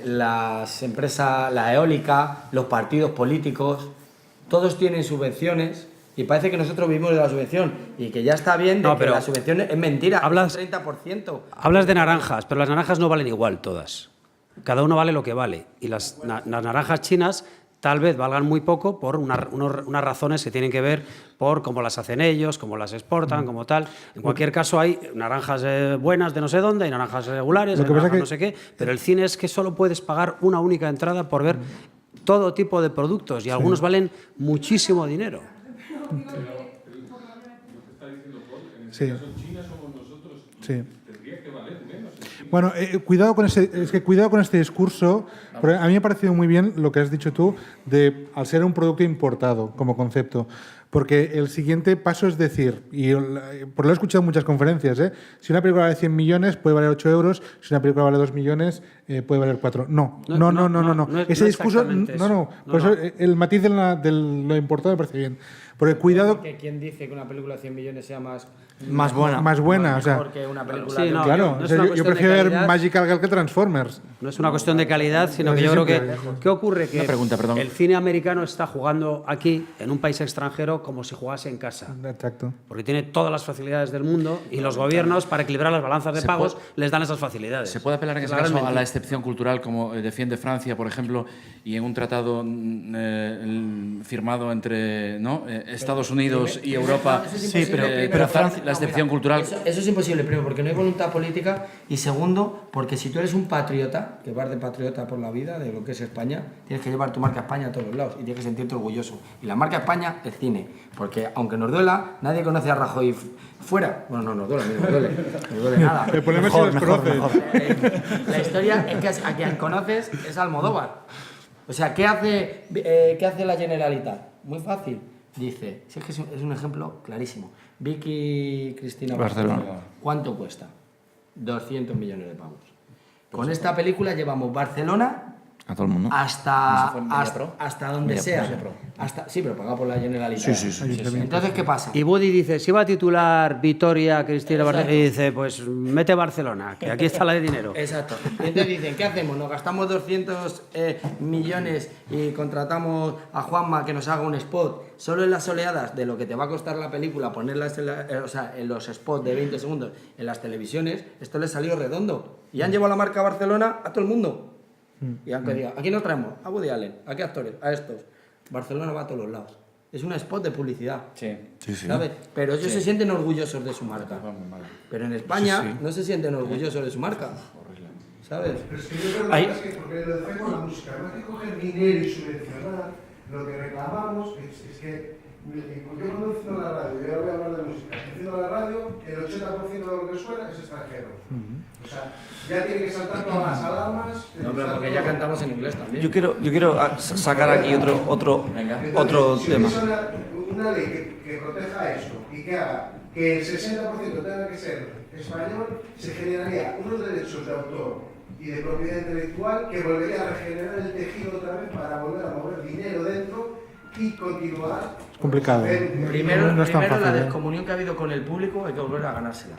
G: las empresas, la eólica, los partidos políticos, todos tienen subvenciones. Y parece que nosotros vivimos de la subvención y que ya está bien de que la subvención es mentira, es 30%.
B: Hablas de naranjas, pero las naranjas no valen igual todas. Cada uno vale lo que vale. Y las naranjas chinas tal vez valgan muy poco por unas razones que tienen que ver por cómo las hacen ellos, cómo las exportan, como tal. En cualquier caso hay naranjas buenas de no sé dónde, hay naranjas regulares, hay naranjas no sé qué, pero el cine es que solo puedes pagar una única entrada por ver todo tipo de productos y algunos valen muchísimo dinero.
C: Sí. Sí. Bueno, cuidado con este discurso, porque a mí me ha parecido muy bien lo que has dicho tú de al ser un producto importado como concepto. Porque el siguiente paso es decir, y por lo he escuchado en muchas conferencias, si una película vale 100 millones puede valer 8 euros, si una película vale 2 millones puede valer 4. No. Ese discurso, por eso el matiz de lo importado me parece bien. Porque cuidado...
G: ¿Quién dice que una película de 100 millones sea más
E: buena?
C: Más buena, o sea...
G: Mejor que una película
B: Sí, no,
C: claro,
B: no es
C: o sea,
B: una
C: yo
B: cuestión de
C: prefiero ver
B: calidad.
C: Magical Girl que Transformers.
B: No es una cuestión de calidad, sino que
C: Sí,
B: yo creo que...
C: simple.
B: ¿Qué ocurre? Que
A: Una pregunta, perdón.
B: el cine americano está jugando aquí, en un país extranjero, como si jugase en casa.
C: Exacto.
B: Porque tiene todas las facilidades del mundo y los gobiernos, para equilibrar las balanzas de
A: Se
B: pagos,
A: puede-
B: les dan esas facilidades.
A: ¿Se puede apelar en
B: Es
A: ese
B: la gran
A: caso a la
B: mentira.
A: excepción cultural como defiende Francia, por ejemplo, y en un tratado firmado entre Estados Unidos y Europa?
G: Sí,
E: pero Francia...
A: La excepción cultural...
G: Eso es imposible, primero, porque no hay voluntad política, y segundo, porque si tú eres un patriota, que vas de patriota por la vida, de lo que es España, tienes que llevar tu marca España a todos los lados y tienes que sentirte orgulloso. Y la marca España es cine, porque aunque nos duela, nadie conoce a Rajoy fuera. Bueno, no nos duele, a mí no me duele, no me duele nada.
C: El problema es si los conoces.
G: La historia es que a quien conoces es Almodóvar. O sea, ¿qué hace la Generalitat? Muy fácil. Dice, si es que es un ejemplo clarísimo. Vicky Cristina
E: Barcelona.
G: ¿Cuánto cuesta? 200 millones de pavos. Con esta película llevamos Barcelona
E: A todo el mundo.
G: hasta donde
E: Media
G: sea.
E: Pro.
G: Sí, pero pagado por la Generalitat.
E: Sí.
G: Entonces, ¿qué pasa?
B: Y Woody dice, si va a titular Vitoria, Cristina Barcelona, y dice, pues mete Barcelona, que aquí está la de dinero.
G: Exacto. Y entonces dicen, ¿qué hacemos? Nos gastamos 200 millones y contratamos a Juanma que nos haga un spot. Solo en las oleadas de lo que te va a costar la película ponerlas en los spots de 20 segundos en las televisiones, esto les salió redondo. Y han llevado la marca Barcelona a todo el mundo. Y aunque diga, aquí nos traemos a Woody Allen, ¿a qué actores? A estos. Barcelona va a todos los lados. Es un spot de publicidad.
A: Sí.
G: ¿Sabes? Pero ellos se sienten orgullosos de su marca. Pero en España no se sienten orgullosos de su marca. ¿Sabes?
I: Pero es que yo creo que es que, porque lo decimos la música, más que coger dinero y subvencionar, lo que reclamamos es que, yo cuando enciendo la radio, yo ahora voy a hablar de música, enciendo la radio, el 80% de lo que suena es extranjero. O sea, ya tiene que saltar todas las alarmas.
G: No, pero porque ya cantamos en inglés también.
E: Yo quiero sacar aquí otro
I: Entonces,
E: tema.
I: Si hubiese una ley que proteja esto y que haga que el 60% tenga que ser español, se generaría unos derechos de autor y de propiedad intelectual que volvería a regenerar el tejido otra vez para volver a mover dinero dentro y continuar.
C: Es complicado.
G: Primero,
C: no es tan
G: la
C: fácil.
G: descomunión que ha habido con el público hay que volver a ganársela.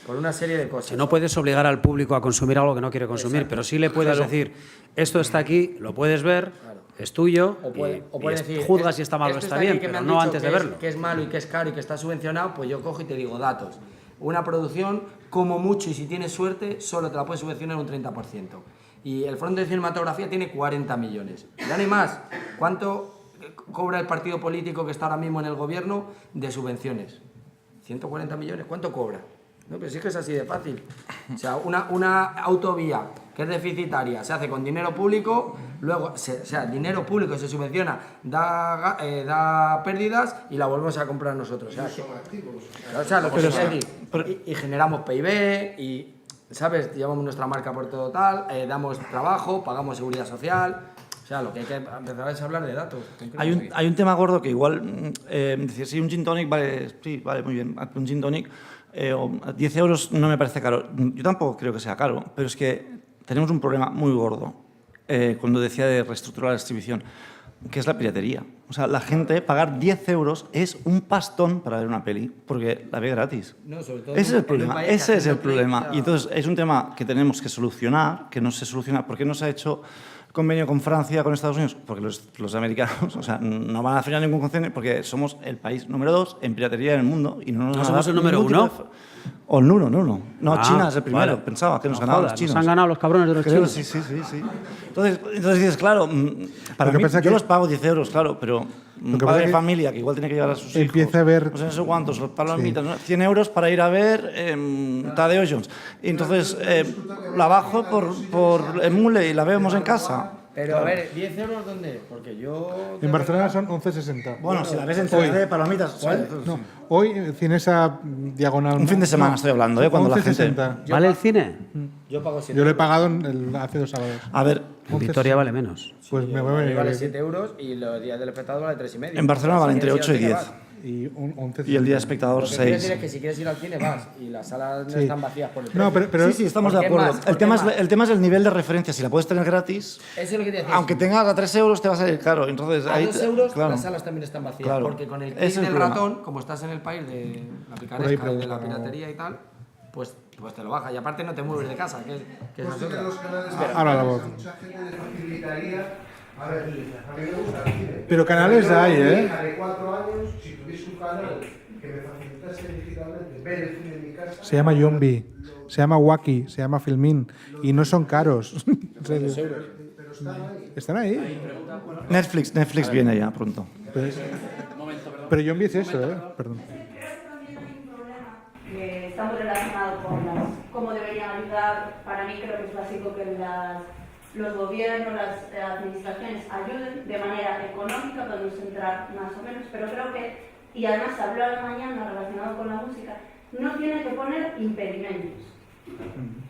G: Por una serie de cosas.
B: Si no puedes obligar al público a consumir algo que no quiere consumir,
G: Exacto.
B: pero sí le puedes decir, esto está aquí, lo puedes ver, es tuyo,
G: O puede
B: y
G: decir,
B: juzgas si está mal o
G: esto
B: está
G: aquí
B: bien,
G: que me
B: pero
G: han
B: no
G: dicho
B: antes de
G: que es-
B: verlo.
G: que es malo y que es caro y que está subvencionado, pues yo cojo y te digo datos. Una producción, como mucho, y si tienes suerte, solo te la puedes subvencionar un 30%. Y el Fondo de Cinematografía tiene 40 millones. Ya no hay más. ¿Cuánto cobra el partido político que está ahora mismo en el gobierno de subvenciones? 140 millones. ¿Cuánto cobra? No, pero sí que es así de fácil. O sea, una autovía que es deficitaria se hace con dinero público, luego, dinero público se subvenciona, da pérdidas y la volvemos a comprar nosotros. O sea, lo que se quiere decir. Y generamos PIB y, ¿sabes? Llevamos nuestra marca por todo tal, damos trabajo, pagamos seguridad social. O sea, lo que hay que empezar es hablar de datos.
E: Hay un tema gordo que igual, decir, sí, un gin tonic vale, sí, vale, muy bien, un gin tonic, 10 euros no me parece caro. Yo tampoco creo que sea caro, pero es que tenemos un problema muy gordo, cuando decía de reestructurar la distribución, que es la piratería. O sea, la gente, pagar 10 euros es un pastón para ver una peli, porque la ve gratis.
G: No, sobre todo
E: Ese es
G: en
E: el
G: un
E: problema,
G: país que
E: ese es el
G: haciendo play,
E: problema.
G: o sea,
E: Y entonces es un tema que tenemos que solucionar, que no se soluciona. ¿Por qué no se ha hecho convenio con Francia, con Estados Unidos? Porque los americanos, o sea, no van a firmar ningún convenio porque somos el país número 2 en piratería en el mundo y no nos
B: ¿No
E: van a
B: somos
E: dar
B: el número
E: ningún
B: 1?
E: tipo de... O el número 1. No,
B: Ah,
E: China es el primero.
B: vale.
E: Pensaba que nos
B: No
E: ganaban
B: jodas,
E: los chinos.
B: nos han ganado los cabrones de los
E: Creo,
B: chinos.
E: sí. Entonces dices, claro, para
C: Lo que
E: mí,
C: pasa
E: yo
C: que-
E: los pago 10 euros, claro, pero un
C: Lo que pasa
E: padre de
C: que
E: familia que igual tiene que llevar a sus hijos,
C: empieza a ver-
E: no sé cuántos, los palomitas, ¿no? 100 euros para ir a ver Tadeo Jones. Y entonces la bajo por Emule y la vemos en casa.
G: Pero a ver, ¿10 euros dónde? Porque yo...
C: En Barcelona son 11,60.
K: Bueno, si la ves en 3D, palomitas...
C: No, hoy Cinesa Diagonal...
E: Un fin de semana estoy hablando, cuando la gente...
C: 11,60.
B: ¿Vale el cine?
G: Yo pago 7
C: Yo lo he pagado hace 2 sábados.
E: A ver,
B: En Vitoria vale menos.
C: Pues me voy a venir.
G: vale 7 euros y los días del espectador vale 3,5.
E: en Barcelona vale entre 8 y 10.
C: Y 11,60.
E: Y el día de espectador
G: Lo que quiero decir
E: 6.
G: es que si quieres ir al cine vas y las salas no
C: Sí.
G: están vacías por el precio.
C: No, pero
E: Sí, estamos de
G: ¿Por qué
E: acuerdo.
G: más?
E: El
G: ¿Por
E: tema,
G: qué
E: es, el tema es el nivel de referencia. Si la puedes tener gratis,
G: Eso es lo que te decía.
E: aunque tengas a 3 euros, te va a salir caro. Entonces,
G: A
E: ahí,
G: 2 euros
E: claro.
G: las salas también están vacías.
E: Claro.
G: Porque con el
E: Ese
G: clic
E: es el
G: del
E: problema.
G: ratón, como estás en el país de la picaresca y de la piratería y tal, pues te lo baja. Y aparte no te mueves de casa, que
I: Pues
G: es
I: sí que
G: otra.
I: los canales
C: Ahora la voz.
I: mucha gente le facilitaría. A ver, a mí me gusta el cine.
C: Pero canales hay, ¿eh?
I: Mi hija de 4 años, si tuviese un canal que me facilitase digitalmente ver el cine en mi casa.
C: Se llama Yombi, se llama Waki, se llama Filmin. Y no son caros. En serio.
I: Pero están ahí.
C: Están ahí.
E: Netflix viene ya pronto.
C: Pues- pero Yombi es eso, ¿eh? Perdón.
J: Que está muy relacionado con cómo deberían ayudar. Para mí creo que es básico que los gobiernos, las administraciones ayuden de manera económica, podemos entrar más o menos, pero creo que, y además habló mañana relacionado con la música, no tiene que poner impedimentos.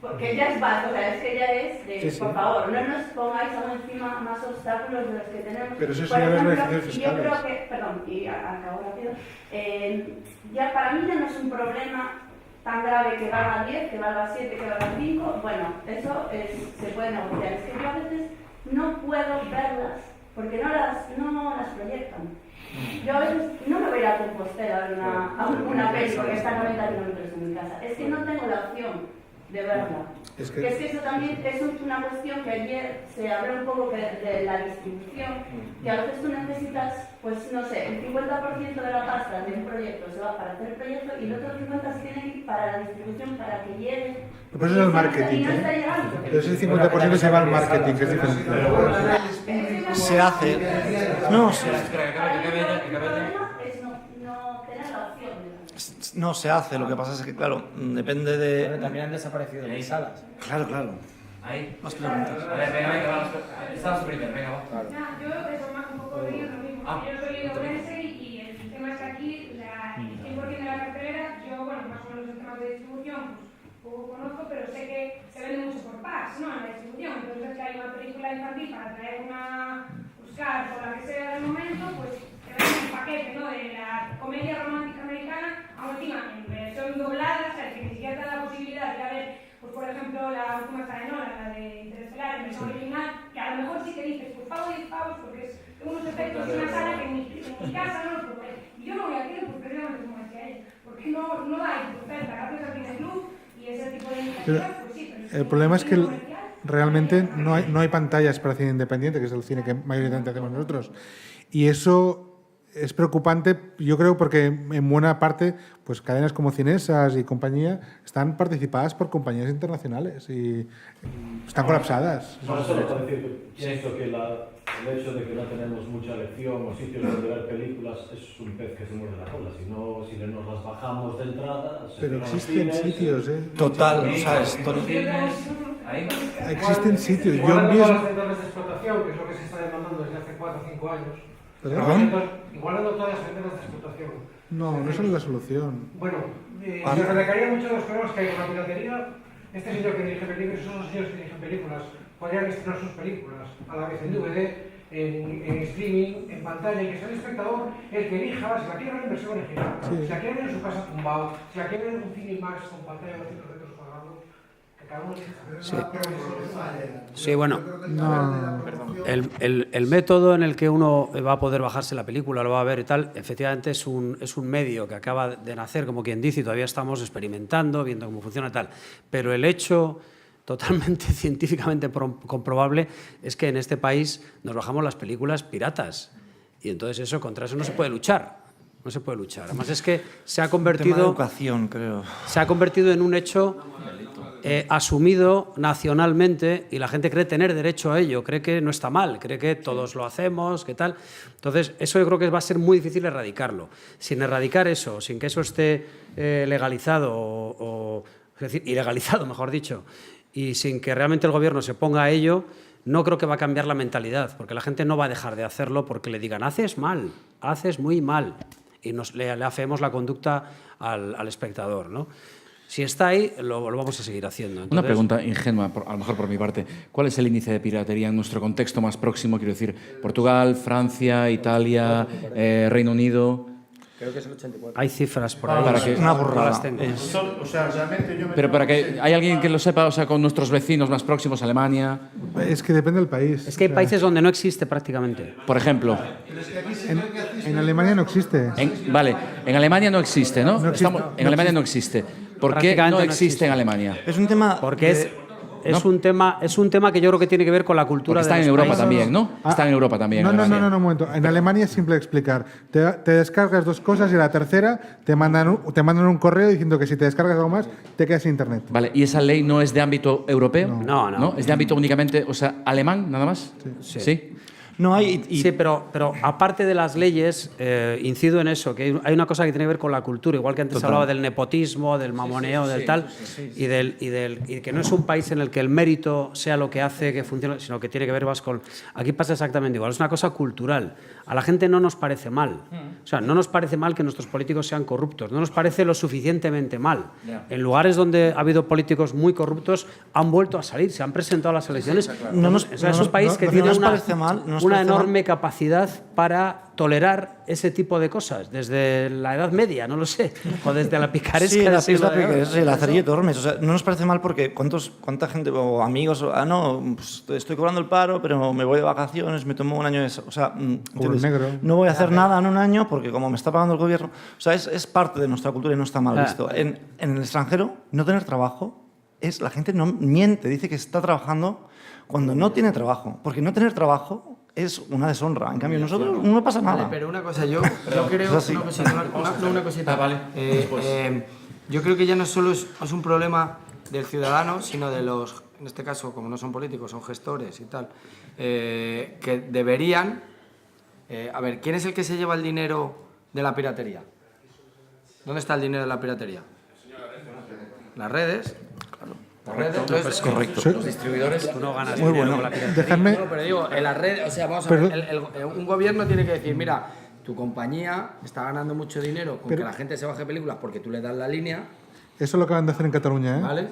J: Porque ya es básico, o sea, es que ya es de,
C: Sí.
J: por favor, no nos pongáis aún encima más obstáculos de los que tenemos.
C: Pero eso
J: Por
C: ya no es
J: ejemplo,
C: beneficios
J: y yo
C: fiscales.
J: creo que, perdón, y acabo rápido, ya para mí ya no es un problema tan grave que valga 10, que valga 7, que valga 5, bueno, eso se puede negociar. Es que yo a veces no puedo verlas porque no las proyectan. Yo a veces no me voy a ir a Compostela a ver una peli porque está a 90 kilómetros de mi casa. Es que no tengo la opción de verla.
C: Es
J: Que eso también es una cuestión que ayer se habló un poco de la distribución, que a veces tú necesitas, pues no sé, el 50% de la pasta de un proyecto se va para hacer el proyecto y el otro 50% se tiene que ir para la distribución, para que llegue.
C: Pero eso es el marketing,
J: Y no está
C: ¿eh?
J: llegando.
C: Pero ese 50% se va al marketing, que es diferente.
E: Se hace. No, se,
J: El problema es no tener la opción de
E: no se hace. Lo que pasa es que, claro, depende
G: Bueno,
E: de.
G: también han desaparecido mis salas.
E: Claro, claro.
A: Ahí.
E: Más preguntas.
A: A ver, venga, vamos. Estamos primero, venga, vamos.
J: Nada, yo eso más un poco de lo mismo. Yo soy leonense y el tema es que aquí el 100% de la cartelera, yo, bueno, más o menos en temas de distribución, pues poco conozco, pero sé que se vende mucho por packs, ¿no? En la distribución. Entonces, que hay una película infantil para traer una Oscar o la que sea del momento, pues te venden un paquete, ¿no? De la comedia romántica americana, aún encima en versión doblada, o sea, que ni siquiera te da la posibilidad de ir a ver, pues por ejemplo, la última está de Nolan, la de Interestelar, en versión original, que a lo mejor sí que dices, pues pago 10 pavos porque es unos efectos de una sala que en mi casa no los puedo ver. Y yo no voy a hacer, pues precisamente como decía ella, porque no hay oferta, gracias al Cine Club y ese tipo de iniciativas, pues sí, pero
C: El problema es que realmente no hay pantallas para cine independiente, que es el cine que mayoritariamente hacemos nosotros. Y eso es preocupante, yo creo, porque en buena parte pues cadenas como Cinesas y compañía están participadas por compañías internacionales y están colapsadas.
L: No, solo para decir que pienso que el hecho de que no tenemos mucha elección o sitios donde ver películas es un pez que se muerde la cola. Si nos las bajamos de entrada...
C: Pero existen sitios, ¿eh?
E: Total, ¿sabes?
C: Existen sitios.
F: Igual
C: Yo
F: no
C: mismo...
F: todas las centrales de explotación, que es lo que se está demandando desde hace 4 o 5 años.
C: ¿Perdón?
F: Igual no todas las centrales de explotación.
C: No es la solución.
F: Bueno, se recaía mucho de los problemas que hay con la piratería. Este señor que dirige películas, esos dos señores que dirigen películas, podrían estrenar sus películas a la vez en DVD, en streaming, en pantalla, y que sea el espectador el que elija si la quiere ver en versión original, si la quiere ver en su casa tumbado, si la quiere ver en un cine más con pantalla de 200 metros cuadrados, que cada uno elija.
B: Sí, bueno, el método en el que uno va a poder bajarse la película, lo va a ver y tal, efectivamente es un medio que acaba de nacer, como quien dice, y todavía estamos experimentando, viendo cómo funciona y tal. Pero el hecho totalmente científicamente comprobable es que en este país nos bajamos las películas piratas. Y entonces eso, contra eso no se puede luchar. No se puede luchar. Además es que se ha convertido...
E: Tema de educación, creo.
B: Se ha convertido en un hecho asumido nacionalmente y la gente cree tener derecho a ello, cree que no está mal, cree que todos lo hacemos, que tal. Entonces, eso yo creo que va a ser muy difícil erradicarlo. Sin erradicar eso, sin que eso esté legalizado es decir, ilegalizado, mejor dicho, y sin que realmente el gobierno se ponga a ello, no creo que va a cambiar la mentalidad, porque la gente no va a dejar de hacerlo porque le digan, haces mal, haces muy mal, y le afeemos la conducta al espectador, ¿no? Si está ahí, lo vamos a seguir haciendo. Entonces,
A: una pregunta ingenua, a lo mejor por mi parte. ¿Cuál es el índice de piratería en nuestro contexto más próximo? Quiero decir, Portugal, Francia, Italia, Reino Unido.
G: Creo que es el 84.
B: Hay cifras por ahí.
A: Para que,
B: una burrada.
D: O sea, realmente yo me
A: pero para que hay alguien que lo sepa, o sea, con nuestros vecinos más próximos, Alemania.
C: Es que depende del país.
B: Es que hay países donde no existe prácticamente.
A: Por ejemplo.
C: En Alemania no existe.
A: Vale, en Alemania no existe, ¿no?
C: No existe.
A: En Alemania no existe. ¿Por qué no existe en Alemania?
E: Es un tema...
B: Porque es un tema que yo creo que tiene que ver con la cultura
A: Porque está en Europa también, ¿no? Está en Europa también.
C: No, un momento. En Alemania es simple explicar. Te descargas 2 cosas y la tercera te mandan un correo diciendo que si te descargas algo más, te quedas sin internet.
A: Vale, ¿y esa ley no es de ámbito europeo?
B: No.
A: ¿Es de ámbito únicamente, o sea, alemán, nada más? Sí.
E: No hay...
B: Sí, pero aparte de las leyes, incido en eso, que hay una cosa que tiene que ver con la cultura, igual que antes hablaba del nepotismo, del mamoneo, del tal, y que no es un país en el que el mérito sea lo que hace que funcione, sino que tiene que ver más con... Aquí pasa exactamente igual, es una cosa cultural. A la gente no nos parece mal. O sea, no nos parece mal que nuestros políticos sean corruptos, no nos parece lo suficientemente mal. En lugares donde ha habido políticos muy corruptos, han vuelto a salir, se han presentado a las elecciones. Es un país que tiene una enorme capacidad para tolerar ese tipo de cosas, desde la Edad Media, no lo sé, o desde la picaresca del siglo de
E: la cerilla de Tormes. O sea, no nos parece mal porque cuánta gente o amigos, pues estoy cobrando el paro, pero me voy de vacaciones, me tomo un año de eso. O sea, no voy a hacer nada en un año porque como me está pagando el gobierno. O sea, es parte de nuestra cultura y no está mal visto. En el extranjero, no tener trabajo, la gente no miente, dice que está trabajando cuando no tiene trabajo. Porque no tener trabajo es una deshonra. En cambio, nosotros no pasa nada.
G: Vale, pero una cosa, yo creo... Una cosita.
A: Vale.
G: Yo creo que ya no solo es un problema del ciudadano, sino de los, en este caso, como no son políticos, son gestores y tal, que deberían... a ver, ¿quién es el que se lleva el dinero de la piratería? ¿Dónde está el dinero de la piratería? Las redes.
E: Correcto.
G: Los distribuidores.
B: Tú no ganas
E: Muy
B: dinero
E: bueno.
B: con la piratería.
C: Dejadme...
G: No, pero digo, en la red, o sea, vamos a ver, un gobierno tiene que decir, mira, tu compañía está ganando mucho dinero con que la gente se baje películas porque tú le das la línea.
C: Eso lo acaban de hacer en Cataluña, ¿eh?
G: ¿Vale?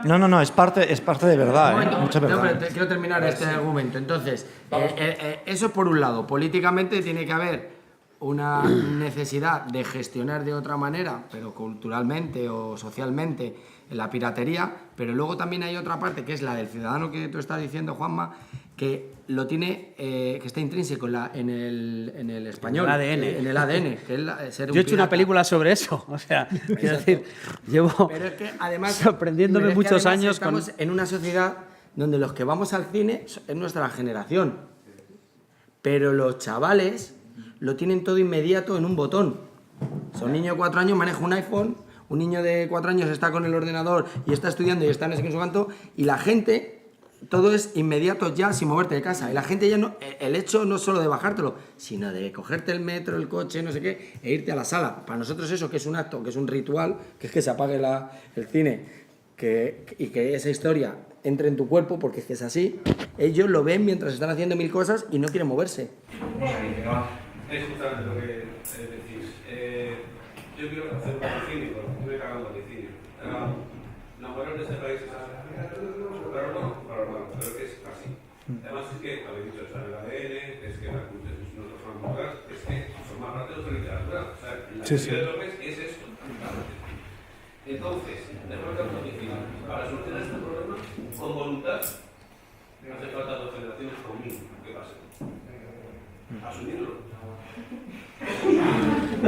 E: No, es parte de verdad, mucha verdad.
G: No, pero quiero terminar este argumento. Entonces, eso por un lado. Políticamente tiene que haber una necesidad de gestionar de otra manera, pero culturalmente o socialmente, la piratería, pero luego también hay otra parte que es la del ciudadano que tú estás diciendo, Juanma, que lo tiene, que está intrínseco en el español, en el ADN. Que es ser un
B: Yo he hecho una
G: pirata.
B: película sobre eso, o sea, quiero decir, llevo
G: Pero es que además
B: sorprendiéndome muchos años
G: estamos en una sociedad donde los que vamos al cine es nuestra generación, pero los chavales lo tienen todo inmediato en un botón. O sea, un niño de 4 años maneja un iPhone, un niño de 4 años está con el ordenador y está estudiando y está en ese en su canto, y la gente, todo es inmediato ya sin moverte de casa. Y la gente ya no, el hecho no solo de bajártelo, sino de cogerte el metro, el coche, no sé qué, e irte a la sala. Para nosotros eso, que es un acto, que es un ritual, que es que se apague el cine, y que esa historia entre en tu cuerpo, porque es que es así, ellos lo ven mientras están haciendo 1000 cosas y no quieren moverse.
M: Es justamente lo que decís. Yo quiero hacer un vaticinio, porque estoy cagando vaticinio. La moral de este país es así. Pero que es así. Además es que, habéis dicho, está en el ADN, es que la cultura es nuestra forma moral, es que forma parte de nuestra literatura. O sea, la teoría de López es esto. Entonces, después de un vaticinio, para solucionar este problema, con voluntad, hace falta 2 generaciones conmigo. ¿Qué pasa? Asumirlo.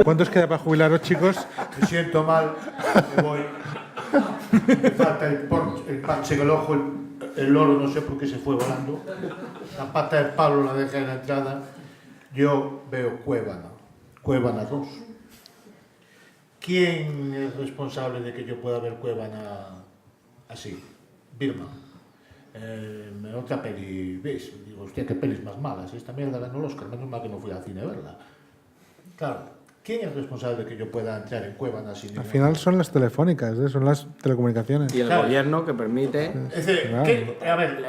C: ¿Cuántos queda para jubilaros, chicos?
D: Me siento mal, me voy. Me falta el parche en el ojo, el loro no sé por qué se fue volando. La pata del palo la dejé en la entrada. Yo veo Cuébana 2. ¿Quién es responsable de que yo pueda ver Cuébana así? Birman. Otra peli, ¿ves? Digo, hostia, qué pelis más malas. Esta mierda ganó el Oscar, menos mal que no fui al cine a verla. Claro, ¿quién es responsable de que yo pueda entrar en Cuevana sin
C: Al final son las telefónicas, son las telecomunicaciones.
G: Y el gobierno que permite
D: Es decir,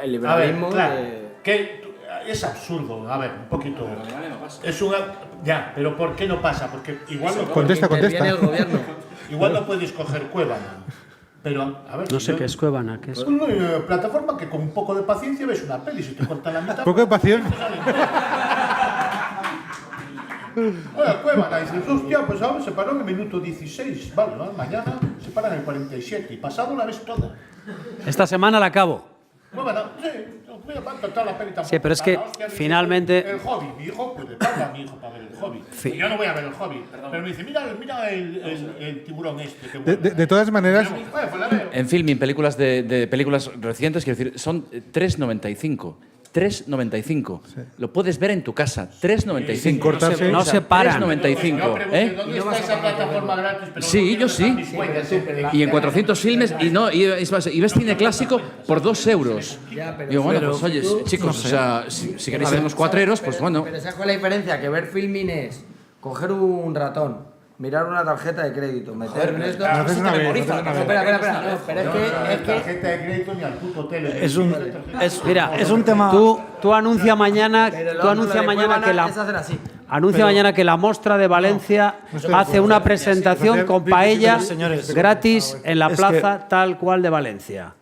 G: el liberalismo
D: claro,
G: de...
D: que es absurdo, a ver, un poquito. Es una, ya, pero ¿por qué no pasa? Porque igual no
C: Contesta.
G: el gobierno.
D: igual no puedes coger Cuevana. Pero, a ver,
B: No sé qué es Cuevana, ¿qué es?
D: Una plataforma que con un poco de paciencia ves una peli, si te cortan la mitad.
C: Poco de paciencia.
D: Oye, Cuevana, dices, hostia, pues ahora se paró en el minuto 16, vale, ¿no? Mañana se para en el 47 y pasado una vez toda.
B: Esta semana la acabo.
D: Cuevana, sí, voy a tratar la peli tampoco.
B: Sí, pero es que finalmente...
D: El hobby, mi hijo puede pagar a mi hijo para ver el hobby. Y yo no voy a ver el hobby, pero me dice, mira el tiburón este. Que bueno.
C: De todas maneras,
D: Pues la veo.
A: En Filmin, películas de películas recientes, quiero decir, son 3,95. 3,95. Lo puedes ver en tu casa. 3,95.
C: Sin cortarse.
B: No se paran.
A: 3,95.
D: ¿Dónde está esa plataforma gratis? Pero
A: Sí, yo sí. Y en 400 filmes, y ves cine clásico por 2 euros. Digo, bueno, pues oye, chicos, o sea, si queréis ser unos cuatreros, pues bueno.
G: Pero ¿sabes cuál es la diferencia? Que ver filming es coger un ratón, mirar una tarjeta de crédito, meter en esto...
C: no haces una vez,
G: Espera. No, pero es que...
D: tarjeta de crédito ni al puto tele.
B: Mira,
E: es un tema...
B: Tú anuncia mañana, anuncia mañana que la Mostra de Valencia hace una presentación con paella gratis en la plaza tal cual de Valencia.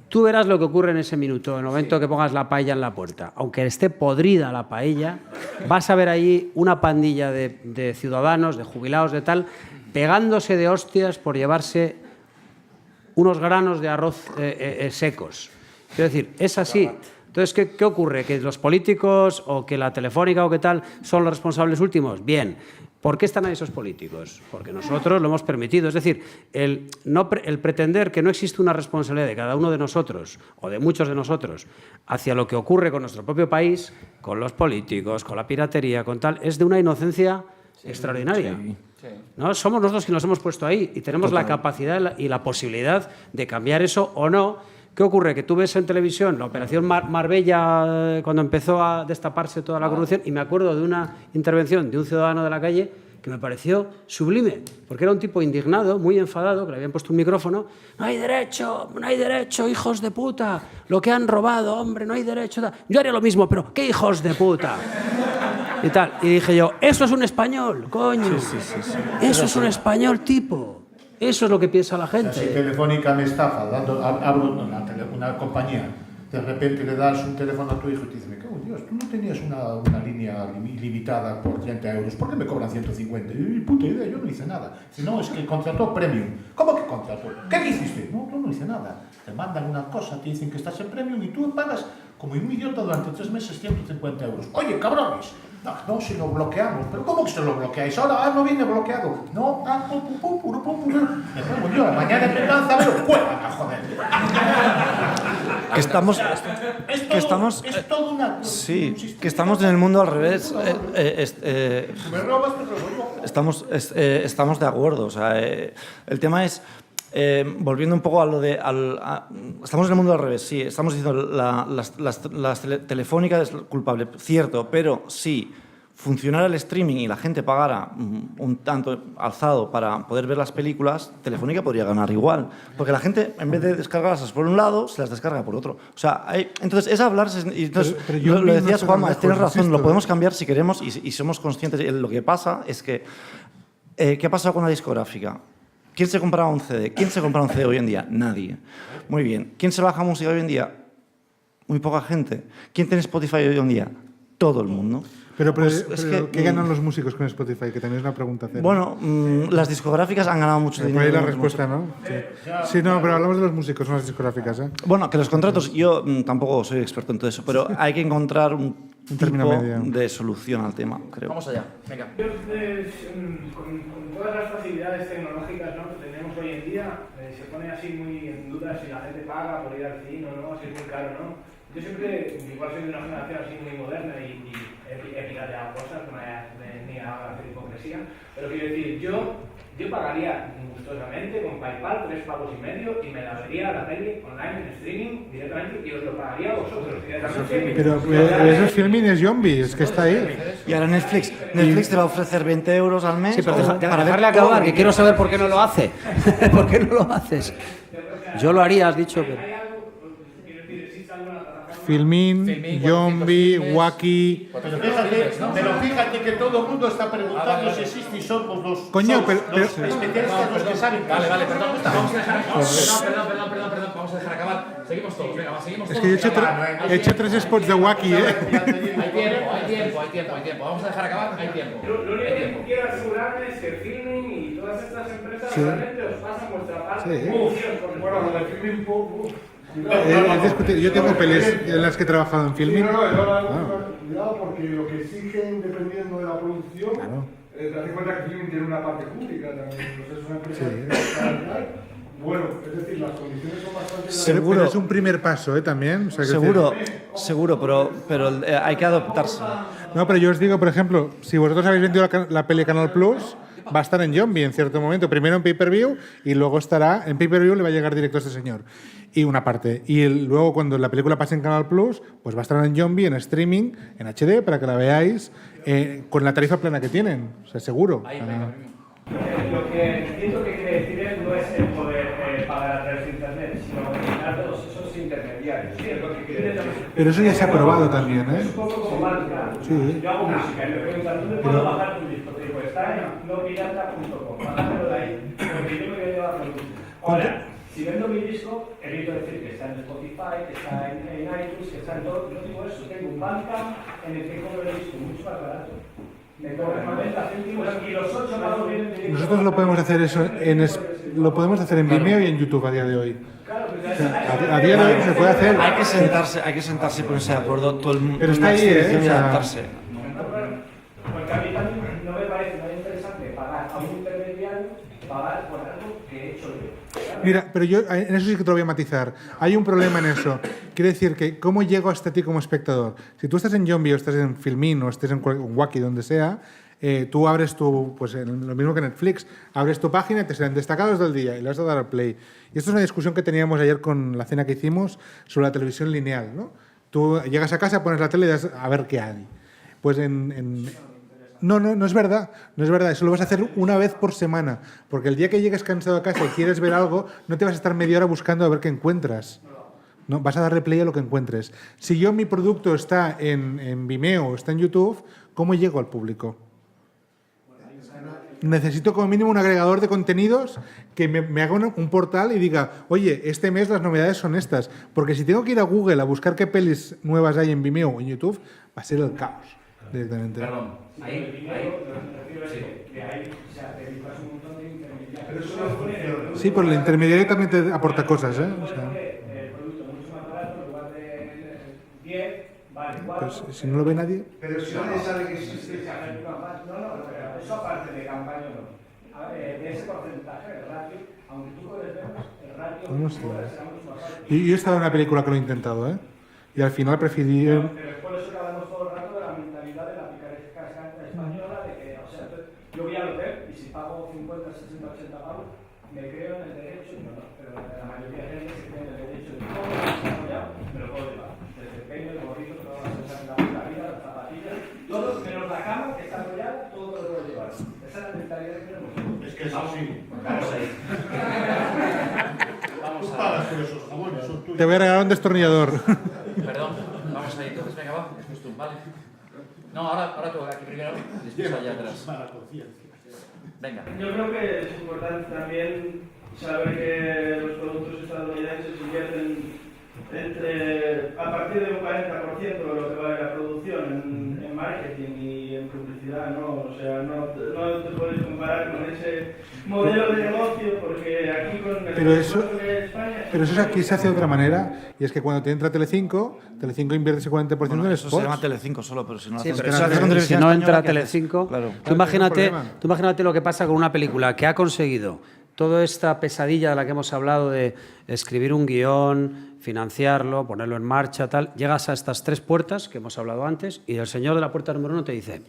B: Tú verás lo que ocurre en ese minuto, en el momento que pongas la paella en la puerta. Aunque esté podrida la paella, vas a ver ahí una pandilla de ciudadanos, de jubilados, de tal, pegándose de hostias por llevarse unos granos de arroz secos. Quiero decir, es así. Entonces, ¿qué ocurre? ¿Que los políticos o que la Telefónica o qué tal son los responsables últimos? Bien. ¿Por qué están ahí esos políticos? Porque nosotros lo hemos permitido. Es decir, el pretender que no existe una responsabilidad de cada uno de nosotros o de muchos de nosotros hacia lo que ocurre con nuestro propio país, con los políticos, con la piratería, con tal, es de una inocencia extraordinaria. ¿No? Somos nosotros quienes nos hemos puesto ahí y tenemos la capacidad y la posibilidad de cambiar eso o no. ¿Qué ocurre? Que tú ves en televisión la operación Marbella cuando empezó a destaparse toda la corrupción y me acuerdo de una intervención de un ciudadano de la calle que me pareció sublime, porque era un tipo indignado, muy enfadado, que le habían puesto un micrófono. No hay derecho, hijos de puta, lo que han robado, hombre, no hay derecho. Yo haría lo mismo, pero ¿qué hijos de puta? Y tal. Y dije yo, eso es un español, coño. Eso es un español tipo. Eso es lo que piensa la gente.
D: Si Telefónica me estafa, abro una compañía, de repente le das un teléfono a tu hijo y te dice, me cago en Dios, tú no tenías una línea ilimitada por 30 euros, ¿por qué me cobran 150? Y puta idea, yo no hice nada. Si no, es que contrató Premium. ¿Cómo que contrató? ¿Qué hiciste? No, tú no hice nada. Te mandan una cosa, te dicen que estás en Premium y tú pagas como un idiota durante 3 meses 150 euros. Oye, cabrones, no, si lo bloqueamos. ¿Pero cómo que se lo bloqueáis? Ahora, no viene bloqueado. No, me pongo yo, mañana en venganza veo Cuevana, joder.
E: Es todo una... Sí, que estamos en el mundo al revés.
D: Me robas, te robo yo.
E: Estamos de acuerdo. O sea, el tema es... volviendo un poco a lo de... estamos en el mundo al revés, sí. Estamos diciendo las telefónicas es culpable, cierto, pero si funcionara el streaming y la gente pagara un tanto alzado para poder ver las películas, Telefónica podría ganar igual. Porque la gente, en vez de descargarlas por un lado, se las descarga por otro. O sea, entonces es hablar... Entonces, pero lo decías, Juanma, tienes razón, lo podemos cambiar si queremos y somos conscientes. Lo que pasa es que... ¿qué ha pasado con la discográfica? ¿Quién se compraba un CD? ¿Quién se compra un CD hoy en día? Nadie. Muy bien. ¿Quién se baja música hoy en día? Muy poca gente. ¿Quién tiene Spotify hoy en día? Todo el mundo.
C: Pero ¿qué ganan los músicos con Spotify? Que también es una pregunta cero.
E: Bueno, las discográficas han ganado mucho dinero.
C: Por ahí la respuesta, ¿no? Sí, no, pero hablamos de los músicos, no las discográficas, ¿eh?
E: Bueno, que los contratos, yo tampoco soy experto en todo eso, pero hay que encontrar un tipo de solución al tema, creo.
F: Vamos allá, venga. Con todas las facilidades tecnológicas, ¿no?, que tenemos hoy en día, se pone así muy en duda si la gente paga por ir al cine o no, si es muy caro o no. Yo siempre, igual soy de una generación así muy moderna y he pirateado cosas, no me niego a hacer hipocresía, pero quiero decir, yo pagaría gustosamente con PayPal 3,5 pavos y me la vería la peli online en streaming directamente y os lo pagaría a vosotros directamente.
C: Pero eso es Filmin, es Zombie, es que está ahí.
E: Y ahora Netflix te va a ofrecer 20 euros al mes.
B: Sí, pero
E: para
B: dejarle
E: ver
B: acabar,
E: todo.
B: que quiero saber por qué no lo hace. ¿Por qué no lo haces? Yo lo haría, has dicho. Pero...
C: Filmin, Yombi, Wacky...
D: Pero fíjate que todo el mundo está preguntando si existe y somos los,
C: Coño, pero-
D: especialistas los que saben.
A: Vale, perdón. Vamos a dejar acabar. Perdón. Vamos a dejar acabar. Seguimos todos. Venga, seguimos
C: Es
A: todos.
C: que he hecho 3 spots de Wacky, ¿eh?
A: Hay tiempo. Vamos a dejar acabar. Hay tiempo.
F: Lo único que quiero asegurarme es que Filmin y todas estas empresas realmente os pasan vuestra parte.
C: Sí.
F: Bueno, lo de Filmin,
C: Yo tengo pelis en las que he trabajado en Filmin.
I: Cuidado, porque lo que exigen dependiendo de la producción, te das cuenta que Filmin tiene una parte pública también. Entonces es una empresa bueno, es decir, las condiciones son bastante...
C: Pero es un primer paso, también. O sea,
E: Seguro, pero hay que adaptarse.
C: No, pero yo os digo, por ejemplo, si vosotros habéis vendido la peli Canal Plus, va a estar en Yombi en cierto momento. Primero en pay-per-view y luego estará... En pay-per-view le va a llegar directo a este señor. Y una parte. Y luego cuando la película pase en Canal Plus, pues va a estar en Yombi, en streaming, en HD, para que la veáis con la tarifa plana que tienen. O sea, seguro.
F: Lo que entiendo que quiere decir es no es el poder pagar a través de internet, sino eliminar todos esos intermediarios. Sí, es lo que quiere decir.
C: Pero eso ya se ha probado también, ¿eh?
F: Es un poco como marca.
C: Sí.
F: Yo hago música y me preguntan, ¿dónde puedo bajar tu disco? Te digo, está en nopirata.com, bájamelo de ahí, porque yo me voy a llevar con disco. Ahora, si vendo mi disco, evito decir que está en Spotify, que está en iTunes, que está en todo. No digo eso, tengo un Bandcamp en el que compro el disco mucho más barato. Me cobran 90 céntimos y los 8 pagos vienen directo.
C: Nosotros lo podemos hacer lo podemos hacer en Vimeo y en YouTube a día de hoy. O sea, a día de hoy se puede hacer.
E: Hay que sentarse y ponerse de acuerdo todo el mundo.
C: Pero está ahí,
E: y adaptarse.
F: Porque a mí también no me parece nada interesante pagar a un intermediario, pagar por algo que he hecho yo.
C: Mira, pero yo en eso sí que te lo voy a matizar. Hay un problema en eso. Quiere decir que ¿cómo llego hasta ti como espectador? Si tú estás en Yombi o estás en Filmin o estés en Wacky, donde sea, tú abres pues lo mismo que Netflix, abres tu página y te salen destacados del día y le vas a dar al play. Y esto es una discusión que teníamos ayer con la cena que hicimos sobre la televisión lineal, ¿no? Tú llegas a casa, pones la tele y das a ver qué hay. Pues No es verdad. Eso lo vas a hacer una vez por semana. Porque el día que llegues cansado a casa y quieres ver algo, no te vas a estar media hora buscando a ver qué encuentras. No, vas a darle play a lo que encuentres. Si mi producto está en Vimeo o está en YouTube, ¿cómo llego al público? Necesito como mínimo un agregador de contenidos que me haga un portal y diga, oye, este mes las novedades son estas. Porque si tengo que ir a Google a buscar qué pelis nuevas hay en Vimeo o en YouTube, va a ser el caos directamente.
A: Perdón.
C: Sí, pero el intermediario también te aporta cosas, ¿eh? O sea, pues si no lo ve nadie.
I: Pero si nadie sabe que existe...
F: Eso aparte de campaña no. De ese porcentaje, el ratio, aunque tú puedes ver, el ratio
C: No sé.
F: será mucho más alto.
C: Y yo he estado en una película que lo he intentado, ¿eh? Y al final preferí...
F: Pero es por eso que hablamos todo el rato de la mentalidad de la picaresca española, de que, o sea, yo voy al hotel y si pago 50, 60, 80 pavos, me creo en el derecho, pero la mayoría de gente se cree en el derecho de todo lo desarrollado, me lo puedo llevar. Desde el peine, el gorrito, todas la vida, las zapatillas, todo menos la cama que está arrollada, todo lo puedo llevar. Esa es la mentalidad que tenemos.
D: Es que es así.
A: Vamos ahí.
D: Tú pagas por esos jamones, son tuyos.
C: Te voy a regalar un destornillador.
A: Perdón, vamos ahí. Entonces, venga, va. Es justo, vale. No, ahora tú aquí primero, después allá atrás. Venga.
N: Yo creo que es importante también saber que los productos estadounidenses invierten a partir de un 40% de lo que vale la producción en marketing y en publicidad, ¿no? O sea, no te puedes comparar con ese modelo de negocio porque aquí con el
C: Pero eso
N: de España...
C: Pero eso aquí se hace de otra manera, y es que cuando te entra Telecinco invierte ese 40% en
E: Eso
C: spots.
E: se llama Telecinco solo, pero si no,
B: Sí,
E: haces-
B: pero
E: si haces con
B: si
E: televisión
B: no
E: española,
B: entra
E: ¿qué haces?
B: Telecinco,
E: Claro.
B: tú imagínate
C: problema.
B: lo que pasa con una película que ha conseguido toda esta pesadilla de la que hemos hablado de escribir un guión, financiarlo, ponerlo en marcha, tal. Llegas a estas 3 puertas que hemos hablado antes y el señor de la puerta número 1 te dice,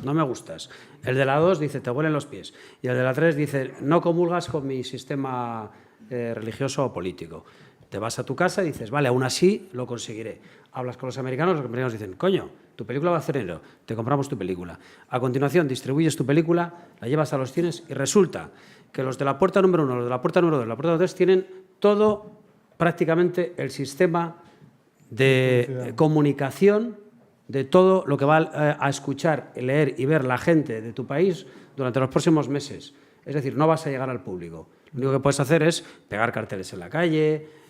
B: no me gustas. El de la 2 dice, te huelen los pies. Y el de la 3 dice, no comulgas con mi sistema religioso o político. Te vas a tu casa y dices, vale, aún así lo conseguiré. Hablas con los americanos dicen, coño, tu película va a hacer dinero, te compramos tu película. A continuación, distribuyes tu película, la llevas a los cines y resulta que los de la puerta número 1, los de la puerta número 2, la puerta número 3 tienen todo, prácticamente, el sistema de comunicación de todo lo que va a escuchar, leer y ver la gente de tu país durante los próximos meses. Es decir, no vas a llegar al público. Lo único que puedes hacer es pegar carteles en la calle,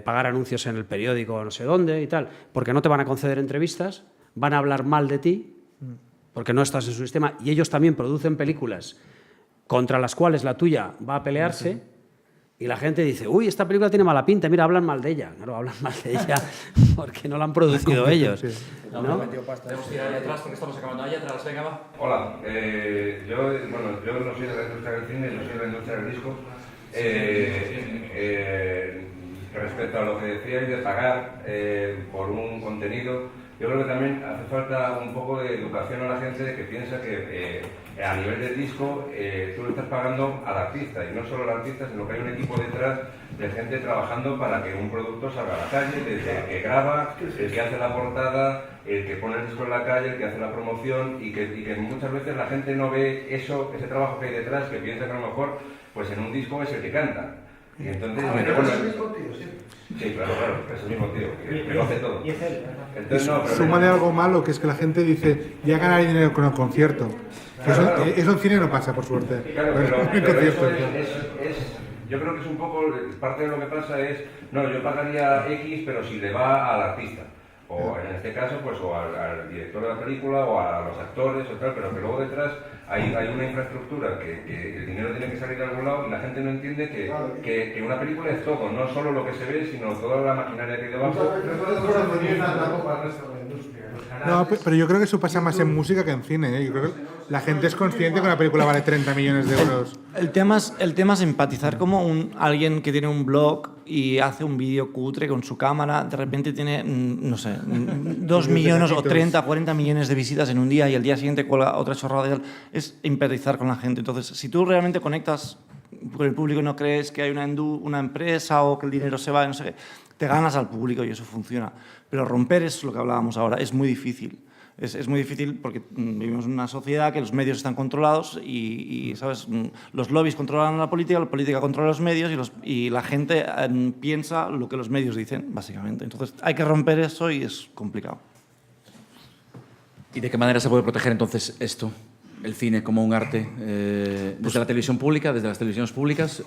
B: pagar anuncios en el periódico no sé dónde y tal, porque no te van a conceder entrevistas, van a hablar mal de ti, porque no estás en su sistema, y ellos también producen películas contra las cuales la tuya va a pelearse, y la gente dice, uy, esta película tiene mala pinta, mira, hablan mal de ella. Claro, hablan mal de ella porque no la han producido ellos. ¿No?
A: Tenemos que ir allá atrás porque estamos acabando. Allá atrás, venga, va.
O: Hola, yo no soy de la industria del cine, yo soy de la industria del disco. Respecto a lo que decíais de pagar por un contenido, yo creo que también hace falta un poco de educación a la gente que piensa que a nivel del disco tú le estás pagando al artista, y no solo al artista, sino que hay un equipo detrás de gente trabajando para que un producto salga a la calle, desde el que graba, el que hace la portada, el que pone el disco en la calle, el que hace la promoción, y que muchas veces la gente no ve eso, ese trabajo que hay detrás, que piensa que a lo mejor pues en un disco es el que canta. Y entonces,
I: es el mismo tío, siempre.
O: Sí, claro, es el mismo tío, que lo hace todo. Entonces,
C: Súmale algo malo, que es que la gente dice, ya ganaré dinero con el concierto. Eso en cine no pasa, por suerte.
O: Claro, pero eso yo creo que es un poco, parte de lo que pasa es, no, yo pagaría X, pero si le va al artista. O en este caso, pues o al director de la película, o a los actores, o tal, pero que luego detrás hay una infraestructura que el dinero tiene que salir de algún lado, y la gente no entiende que una película es todo, no solo lo que se ve, sino toda la maquinaria que hay debajo.
C: No, pero yo creo que eso pasa más en música que en cine, ¿eh? Yo creo que la gente es consciente que una película vale 30 millones de euros.
E: El tema es empatizar, como alguien que tiene un blog y hace un vídeo cutre con su cámara, de repente tiene, no sé, 2 millones o 30, 40 millones de visitas en un día, y el día siguiente cuelga otra chorrada. Es empatizar con la gente. Entonces, si tú realmente conectas con el público y no crees que hay una empresa o que el dinero se va, no sé qué, te ganas al público y eso funciona. Pero romper es lo que hablábamos ahora, es muy difícil. Es muy difícil porque vivimos en una sociedad que los medios están controlados y ¿sabes? Los lobbies controlan la política controla los medios, y la gente piensa lo que los medios dicen, básicamente. Entonces hay que romper eso y es complicado.
A: ¿Y de qué manera se puede proteger entonces esto? El cine como un arte, desde la televisión pública, desde las televisiones públicas,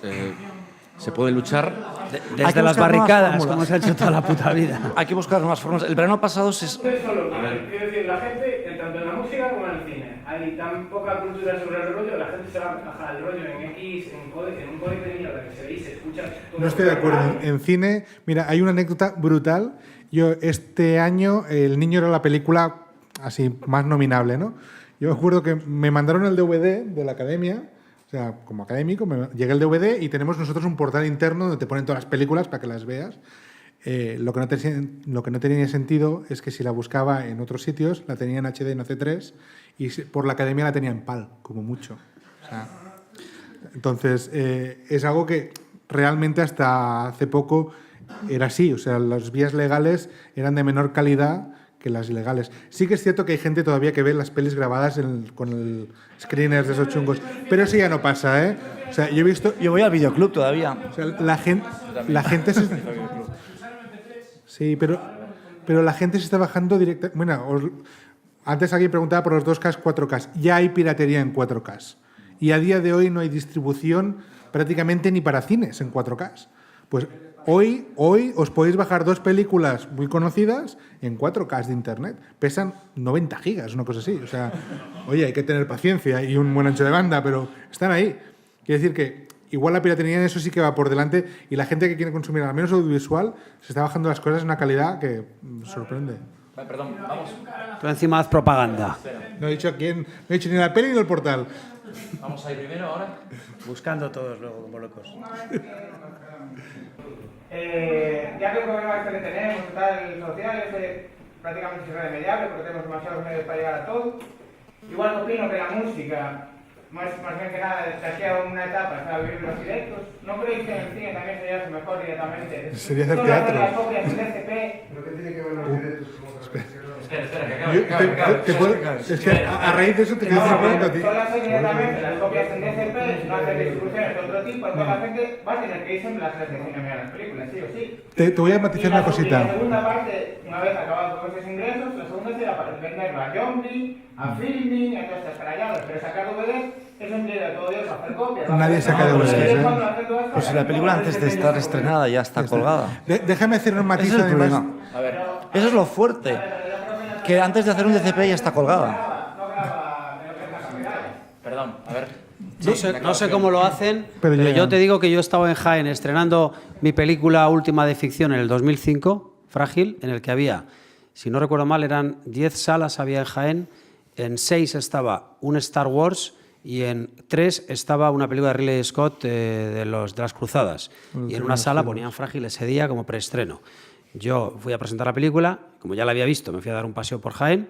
A: se puede luchar
B: desde las barricadas, como se ha hecho toda la puta vida.
E: Hay que buscar nuevas formas. El verano pasado se...
F: Quiero decir, la gente, tanto en la música como en el cine, hay tan poca cultura sobre el rollo, la gente se va a bajar el rollo en X, en un código de mierda que se ve y se escucha.
C: No estoy de acuerdo. En cine, mira, hay una anécdota brutal. Yo este año, El Niño era la película así más nominable, ¿no? Yo me acuerdo que me mandaron el DVD de la academia. O sea, como académico, llega el DVD y tenemos nosotros un portal interno donde te ponen todas las películas para que las veas. Lo que no tenía sentido es que si la buscaba en otros sitios, la tenía en HD en AC3, y por la academia la tenía en PAL, como mucho. O sea, entonces, es algo que realmente hasta hace poco era así. O sea, las vías legales eran de menor calidad que las ilegales. Sí que es cierto que hay gente todavía que ve las pelis grabadas con el screeners de esos chungos, pero eso ya no pasa, ¿eh? O sea, yo voy
E: al videoclub todavía.
C: O sea, la gente se... Sí, pero la gente se está bajando directamente... Bueno, antes alguien preguntaba por los 2K, 4K. Ya hay piratería en 4K. Y a día de hoy no hay distribución prácticamente ni para cines en 4K. Pues hoy os podéis bajar 2 películas muy conocidas en 4K de internet. Pesan 90 gigas, una cosa así. O sea, oye, hay que tener paciencia y un buen ancho de banda, pero están ahí. Quiere decir que igual la piratería en eso sí que va por delante, y la gente que quiere consumir al menos audiovisual se está bajando las cosas en una calidad que sorprende.
A: Perdón, vamos.
B: Tú encima haz propaganda.
C: No he dicho quién, no he dicho ni la peli ni el portal.
A: Vamos a ir primero ahora.
B: Buscando todos luego como locos.
P: Ya que el problema este que tenemos, el social, es prácticamente irremediable porque tenemos demasiados medios para llegar a todo. Igual opino que la música más bien que nada, de aquí a una etapa, estaba vivir los directos. ¿No creéis que en el cine también sería eso mejor directamente?
C: Sería hacer
P: Solo
C: teatro.
P: hacer las copias en DCP.
I: ¿Pero qué tiene que ver los directos con otra
C: Es que a raíz de eso te quiero hacer una pregunta a ti.
P: Solo hacer directamente las copias en DCP, no hacer distribuciones de otro tipo, entonces la gente va a tener que irse en las salas de cine a mirar las películas, sí o sí.
C: Te voy a matizar una
P: Y
C: cosita.
P: la segunda parte, una vez acabados todos esos ingresos, la segunda sería para venderlo a Zombie, a Filming, a todas estas carayadas, pero sacar DVDs, eso implica todo Dios hacer copias.
C: Nadie saca DVDs, ¿eh?
E: Pues si la película antes de estar estrenada ya está colgada.
C: Déjame hacer un matiz
E: Ese es el
C: además.
E: problema. Eso es lo fuerte. Que antes de hacer un DCP ya está colgada.
A: Perdón, a ver.
B: No sé cómo lo hacen,
C: Pero
B: pero
C: llegan.
B: yo te digo que yo estaba en Jaén estrenando mi película última de ficción en el 2005, Frágil, en el que había, si no recuerdo mal, eran 10 salas había en Jaén, en 6 estaba un Star Wars y en 3 estaba una película de Ridley Scott de las Cruzadas. Y en una sala ponían Frágil ese día como preestreno. Yo fui a presentar la película, como ya la había visto, me fui a dar un paseo por Jaén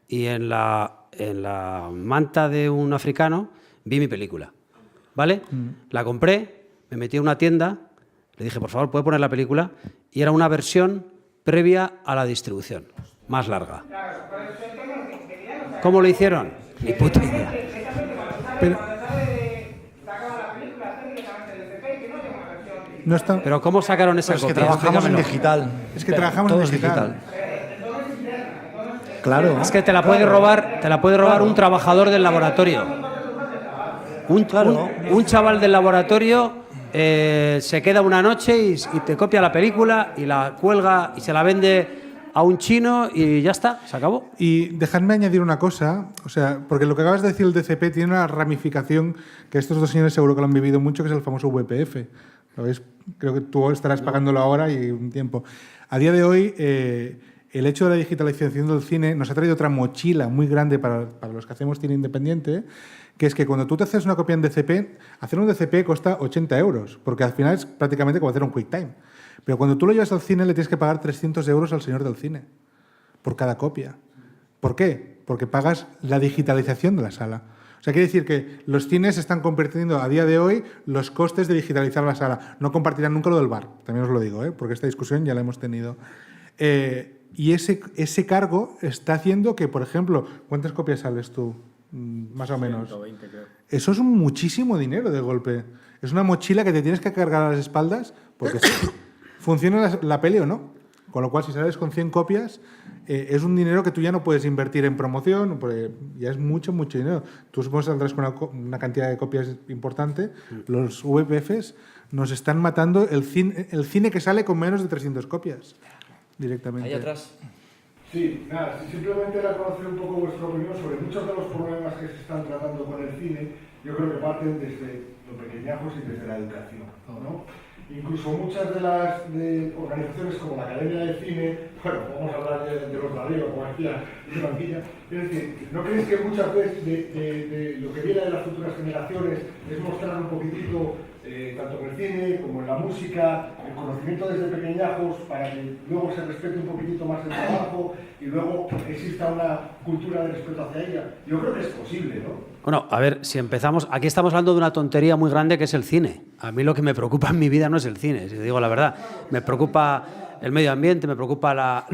B: y en la manta de un africano vi mi película, ¿vale? La compré, me metí a una tienda, le dije, por favor, ¿puede poner la película? Y era una versión previa a la distribución, más larga. ¿Cómo lo hicieron? Ni puta idea.
C: No está...
B: Pero ¿cómo sacaron esa
E: Pero es que
B: copia?
E: trabajamos en
B: Explícamelo.
E: digital.
C: Es que trabajamos
E: Todo
C: en
E: es
C: digital.
E: Claro.
B: Es que te la puede robar un trabajador del laboratorio. Un chaval del laboratorio se queda una noche y te copia la película y la cuelga y se la vende a un chino y ya está, se acabó.
C: Y dejadme añadir una cosa, o sea, porque lo que acabas de decir el DCP tiene una ramificación que estos dos señores seguro que lo han vivido mucho, que es el famoso VPF. ¿Lo ves? Creo que tú estarás pagándolo ahora y un tiempo. A día de hoy, el hecho de la digitalización del cine nos ha traído otra mochila muy grande para los que hacemos cine independiente, que es que cuando tú te haces una copia en DCP, hacer un DCP cuesta 80 euros, porque al final es prácticamente como hacer un QuickTime. Pero cuando tú lo llevas al cine le tienes que pagar 300 euros al señor del cine por cada copia. ¿Por qué? Porque pagas la digitalización de la sala. O sea, quiere decir que los cines están convirtiendo a día de hoy los costes de digitalizar la sala. No compartirán nunca lo del bar, también os lo digo, porque esta discusión ya la hemos tenido. Y ese cargo está haciendo que, por ejemplo, ¿cuántas copias sales tú? Más o menos.
K: 120, creo.
C: Eso es muchísimo dinero de golpe. Es una mochila que te tienes que cargar a las espaldas porque sí, funciona la peli o no. Con lo cual, si sales con 100 copias, es un dinero que tú ya no puedes invertir en promoción, porque ya es mucho, mucho dinero. Tú supongo que saldrás con una cantidad de copias importante. Los VPFs nos están matando el cine que sale con menos de 300 copias directamente.
A: Ahí atrás.
I: Sí, nada, simplemente era conocer un poco vuestra opinión sobre muchos de los problemas que se están tratando con el cine. Yo creo que parten desde los pequeñajos y desde la educación, ¿no? Incluso muchas de las organizaciones como la Academia de Cine, bueno, vamos a hablar de los de arriba, como decía, de Banquilla, es decir, ¿no creéis que muchas veces de lo que viene de las futuras generaciones es mostrar un poquitito, tanto en el cine como en la música, el conocimiento desde pequeñajos para que luego se respete un poquitito más el trabajo y luego exista una cultura de respeto hacia ella? Yo creo que es posible, ¿no?
B: Bueno, a ver, si empezamos... Aquí estamos hablando de una tontería muy grande que es el cine. A mí lo que me preocupa en mi vida no es el cine, si te digo la verdad. Me preocupa el medio ambiente, me preocupa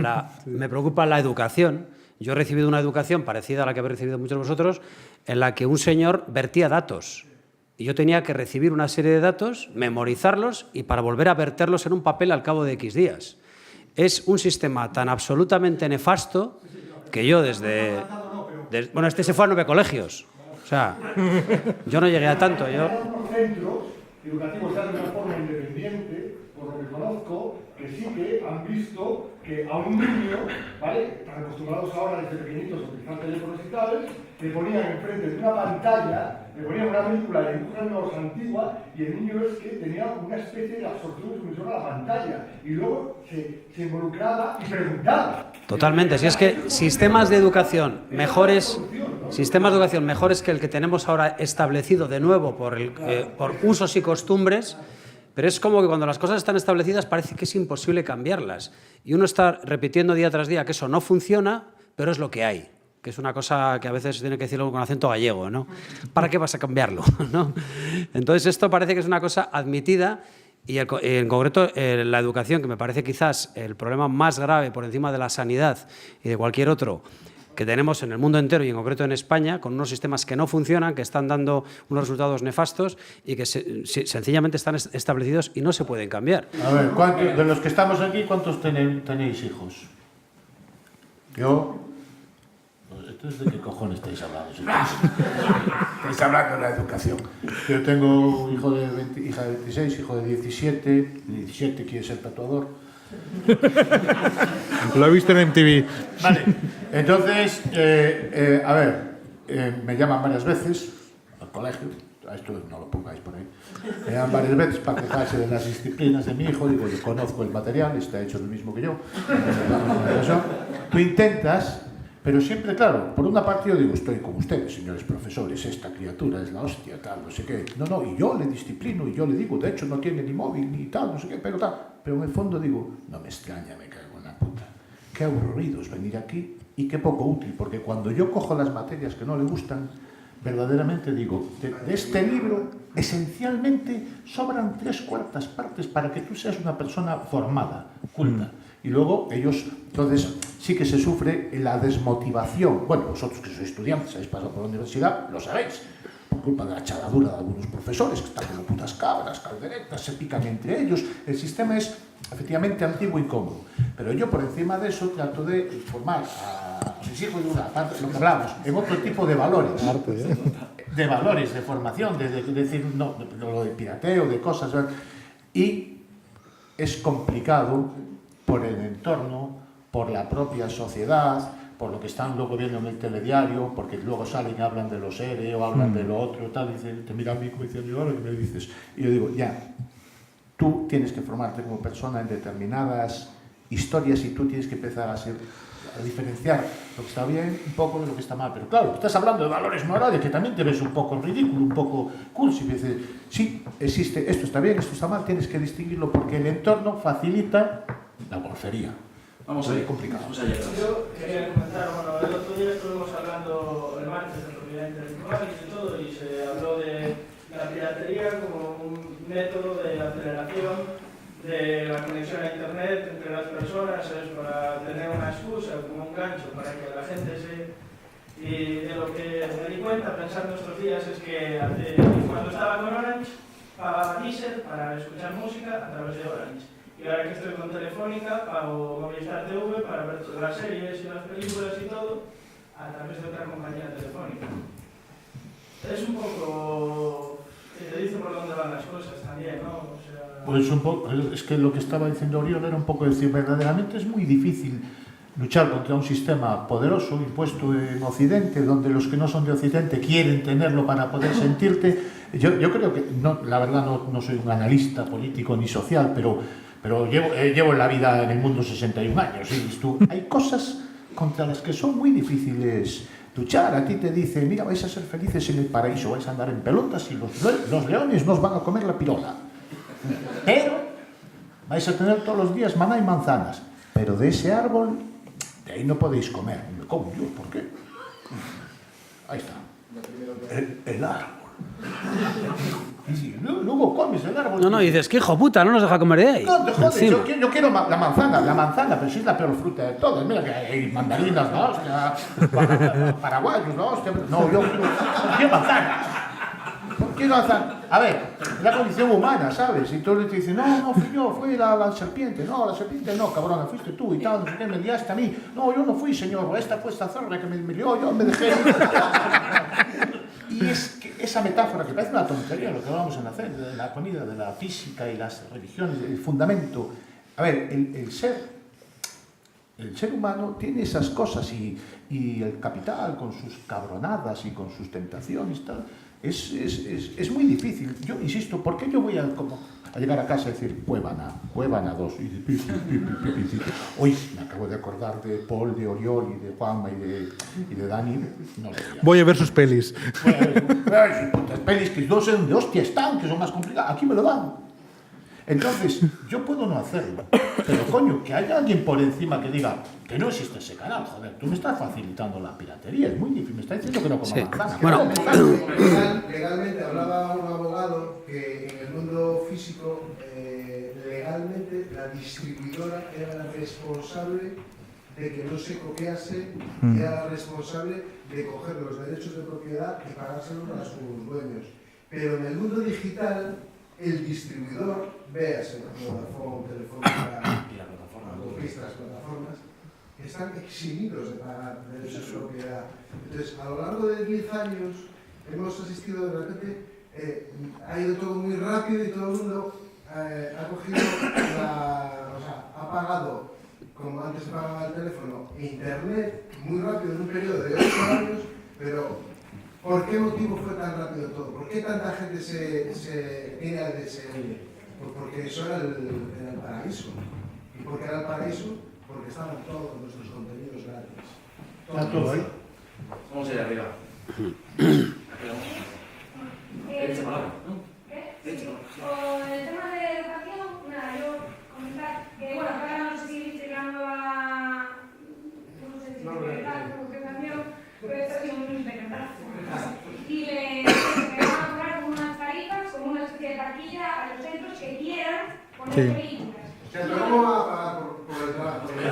B: me preocupa la educación. Yo he recibido una educación parecida a la que habéis recibido muchos de vosotros, en la que un señor vertía datos. Y yo tenía que recibir una serie de datos, memorizarlos y para volver a verterlos en un papel al cabo de X días. Es un sistema tan absolutamente nefasto que yo bueno, este se fue a 9 colegios. O sea, yo no llegué a tanto.
I: Los centros educativos ya de una forma independiente, por lo que conozco, que sí que han visto que a un niño, ¿vale?, están acostumbrados ahora desde pequeñitos a utilizar teléfonos y tablets, le ponían enfrente de una pantalla, le ponían una película de dibujos animados antigua y el niño es que tenía una especie de absorción de sumisión a la pantalla y luego se involucraba y preguntaba.
B: Totalmente. Si es que sistemas de educación mejores que el que tenemos ahora establecido de nuevo por usos y costumbres, pero es como que cuando las cosas están establecidas parece que es imposible cambiarlas. Y uno está repitiendo día tras día que eso no funciona, pero es lo que hay. que es una cosa que a veces tiene que decirlo con acento gallego, ¿no? ¿Para qué vas a cambiarlo? ¿no? Entonces esto parece que es una cosa admitida y en concreto la educación, que me parece quizás el problema más grave por encima de la sanidad y de cualquier otro que tenemos en el mundo entero y en concreto en España, con unos sistemas que no funcionan, que están dando unos resultados nefastos y que sencillamente están establecidos y no se pueden cambiar.
D: A ver, de los que estamos aquí, ¿cuántos tenéis hijos? Yo... ¿Entonces de qué cojones estáis hablando? Estáis hablando de la educación. Yo tengo un hijo hija de 26, hijo de 17. De 17 quiere ser tatuador.
C: Lo he visto en MTV.
D: Vale, entonces, a ver, me llaman varias veces al colegio, esto no lo pongáis por ahí, me llaman varias veces para quejarse de las disciplinas de mi hijo, digo, yo conozco el material, está hecho lo mismo que yo, tú intentas, pero siempre, claro, por una parte yo digo, estoy con ustedes, señores profesores, esta criatura es la hostia, tal, no sé qué, no, y yo le disciplino y yo le digo, de hecho no tiene ni móvil ni tal, no sé qué, pero tal, pero en el fondo digo, no me extraña, me cago en la puta. Qué aburrido es venir aquí y qué poco útil, porque cuando yo cojo las materias que no le gustan, verdaderamente digo, de este libro, esencialmente sobran 3/4 partes para que tú seas una persona formada, culta. Y luego ellos, entonces, sí que se sufre la desmotivación. Bueno, vosotros que sois estudiantes, habéis pasado por la universidad, lo sabéis. Por culpa de la chaladura de algunos profesores que están como putas cabras, calderetas, se pican entre ellos. El sistema es efectivamente antiguo y cómodo. Pero yo por encima de eso trato de formar a mis hijos de una parte, lo que hablamos, en otro tipo de valores. De valores, de formación, de decir, no, lo de pirateo, de cosas. Y es complicado por el entorno, por la propia sociedad, por lo que están luego viendo en el telediario, porque luego salen y hablan de los ERE o hablan de lo otro, tal, y dicen, te miran a mí como diciendo, ahora que me dices. Y yo digo, ya, tú tienes que formarte como persona en determinadas historias y tú tienes que empezar a diferenciar lo que está bien un poco de lo que está mal. Pero claro, estás hablando de valores morales que también te ves un poco ridículo, un poco cursi. Y dices, sí, existe, esto está bien, esto está mal, tienes que distinguirlo porque el entorno facilita la golfería.
A: Vamos a ir
D: complicado.
N: Yo quería comentar, bueno, el otro día estuvimos hablando el martes de propiedad intelectual y todo, y se habló de la piratería como un método de aceleración de la conexión a internet entre las personas, es para tener una excusa, como un gancho, para que la gente se... Y de lo que me di cuenta pensando estos días es que cuando estaba con Orange, pagaba Deezer para escuchar música a través de Orange. Y ahora que estoy con Telefónica, pago Movistar TV para ver las series y las películas y todo a través de otra compañía telefónica. Es un poco... te dice por dónde van las cosas también, ¿no? O sea...
D: Pues un poco, es que lo que estaba diciendo Oriol era un poco decir, verdaderamente es muy difícil luchar contra un sistema poderoso impuesto en Occidente, donde los que no son de Occidente quieren tenerlo para poder sentirte. Yo creo que, no, la verdad no soy un analista político ni social, pero llevo en la vida en el mundo 61 años. Y tú, hay cosas contra las que son muy difíciles luchar. A ti te dice, mira, vais a ser felices en el paraíso, vais a andar en pelotas y los leones nos van a comer la pirola. Pero vais a tener todos los días maná y manzanas. Pero de ese árbol, de ahí no podéis comer. ¿Cómo? Yo, ¿por qué? Ahí está. El árbol. Y luego comes el árbol.
B: No, dices, que hijo puta, no nos deja comer de ahí.
D: No, te jodes, yo quiero la manzana, pero sí es la peor fruta de todas. Mira que hay mandarinas, la hostia, paraguayos, la hostia. No, yo quiero manzana. Quiero manzana. A ver, la condición humana, ¿sabes? Y todos te dicen, no fui yo, fue la serpiente. No, la serpiente no, cabrona, fuiste tú y tal, no sé qué, me liaste a mí. No, yo no fui, señor, esta fue esta zorra que me lió, yo me dejé. Y es que esa metáfora, que parece una tontería lo que hablamos en la comida, de la física y las religiones, el fundamento. A ver, el ser humano tiene esas cosas y el capital con sus cabronadas y con sus tentaciones y tal, es muy difícil. Yo insisto, ¿por qué yo voy a llegar a casa y decir Cuevana 2? Hoy me acabo de acordar de Paul, de Oriol y de Juanma y de Dani. No
C: voy a ver sus pelis.
D: Voy a ver sus putas pelis que no sé dónde hostia están, que son más complicadas. Aquí me lo dan. Entonces, yo puedo no hacerlo, pero coño, que haya alguien por encima que diga que no existe ese canal, joder, tú me estás facilitando la piratería, es muy difícil, me estás diciendo que no coma manzana.
B: Bueno,
I: legalmente hablaba un abogado que en el mundo físico, legalmente la distribuidora era la responsable de que no se copiase, era la responsable de coger los derechos de propiedad y pagárselos a sus dueños. Pero en el mundo digital, el distribuidor, véase Vodafone, Telefónica, las plataformas, están eximidos de pagar derechos de propiedad. Entonces, a lo largo de 10 años, hemos asistido de repente, ha ido todo muy rápido y todo el mundo ha cogido ha pagado, como antes se pagaba el teléfono, internet muy rápido en un periodo de 8 años, pero ¿por qué motivo fue tan rápido todo? ¿Por qué tanta gente se tiene al DSL? Pues porque eso era el paraíso. ¿Y por qué era el paraíso? Porque estaban todos nuestros contenidos gratis.
D: Todo ahí.
A: Vamos allá arriba.
J: Con el tema de educación, nada, yo comentar que, bueno, ahora no sé si viste la nueva, no sé si que cambió, pero esta ha sido un espectáculo. Y le van a cobrar como unas tarifas, como una especie de taquilla a los centros que quieran poner películas.
I: O sea, ¿cómo va a pagar por el trabajo?
J: Pero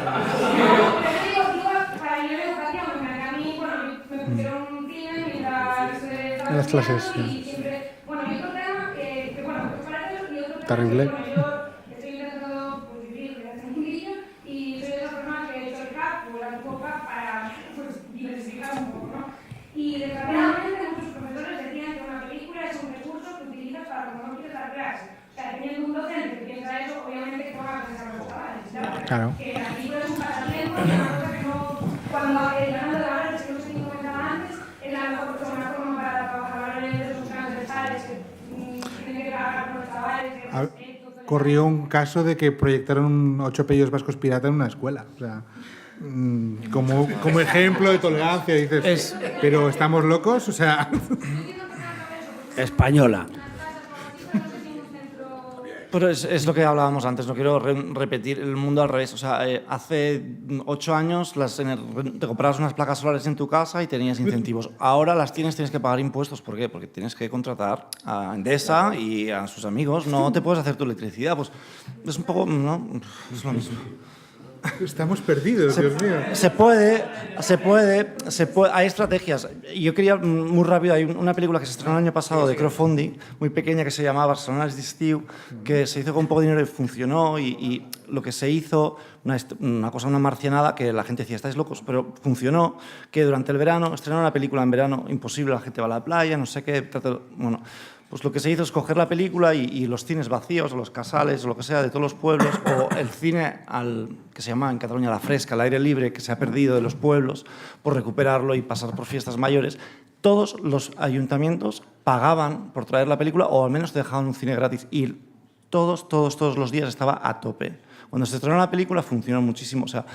J: digo, para nivel de educación, a mí, bueno, me pusieron un cine mientras estaba
C: las clases,
J: y siempre, bueno, y otro tema que bueno, para eso y otro tema
C: terrible.
J: bueno, yo estoy intentando pues, vivir desde hace un mundillo y soy de esas personas que he hecho el CAP o la COPA para pues, diversificar un poco, ¿no? Y desgraciadamente muchos profesores decían que una película es un recurso que utilizas para cuando no quieres dar clase. O sea, teniendo un docente que piensa eso, obviamente que van a pensar los chavales, ¿sabes?
C: Claro.
J: Que la película es un pasatiempo y una cosa que no, cuando ganando de valores que no se comentaba antes, es la mejor forma para trabajar de esos transversales que tienen que trabajar con los chavales.
C: Corrió un caso de que proyectaron 8 pellos vascos pirata en una escuela. O sea, como ejemplo de tolerancia, dices, pero ¿estamos locos? O sea...
B: Española.
E: Pero es lo que hablábamos antes, no quiero repetir el mundo al revés. O sea, hace 8 años te comprabas unas placas solares en tu casa y tenías incentivos. Ahora tienes que pagar impuestos. ¿Por qué? Porque tienes que contratar a Endesa y a sus amigos. No te puedes hacer tu electricidad. Pues es un poco... ¿no? Es lo mismo.
C: Estamos perdidos, Dios mío.
E: Se puede, hay estrategias. Yo quería, muy rápido, hay una película que se estrenó el año pasado de crowdfunding, muy pequeña, que se llamaba Barcelona es d'estiu, que se hizo con poco dinero y funcionó, y lo que se hizo, una marcianada, que la gente decía, estáis locos, pero funcionó, que durante el verano, estrenaron una película en verano, imposible, la gente va a la playa, no sé qué, bueno... Pues lo que se hizo es coger la película y los cines vacíos, o los casales, o lo que sea, de todos los pueblos, o el cine que se llama en Cataluña La Fresca, al aire libre, que se ha perdido de los pueblos, por recuperarlo y pasar por fiestas mayores. Todos los ayuntamientos pagaban por traer la película, o al menos te dejaban un cine gratis, y todos los días estaba a tope. Cuando se estrenó la película funcionó muchísimo. O sea,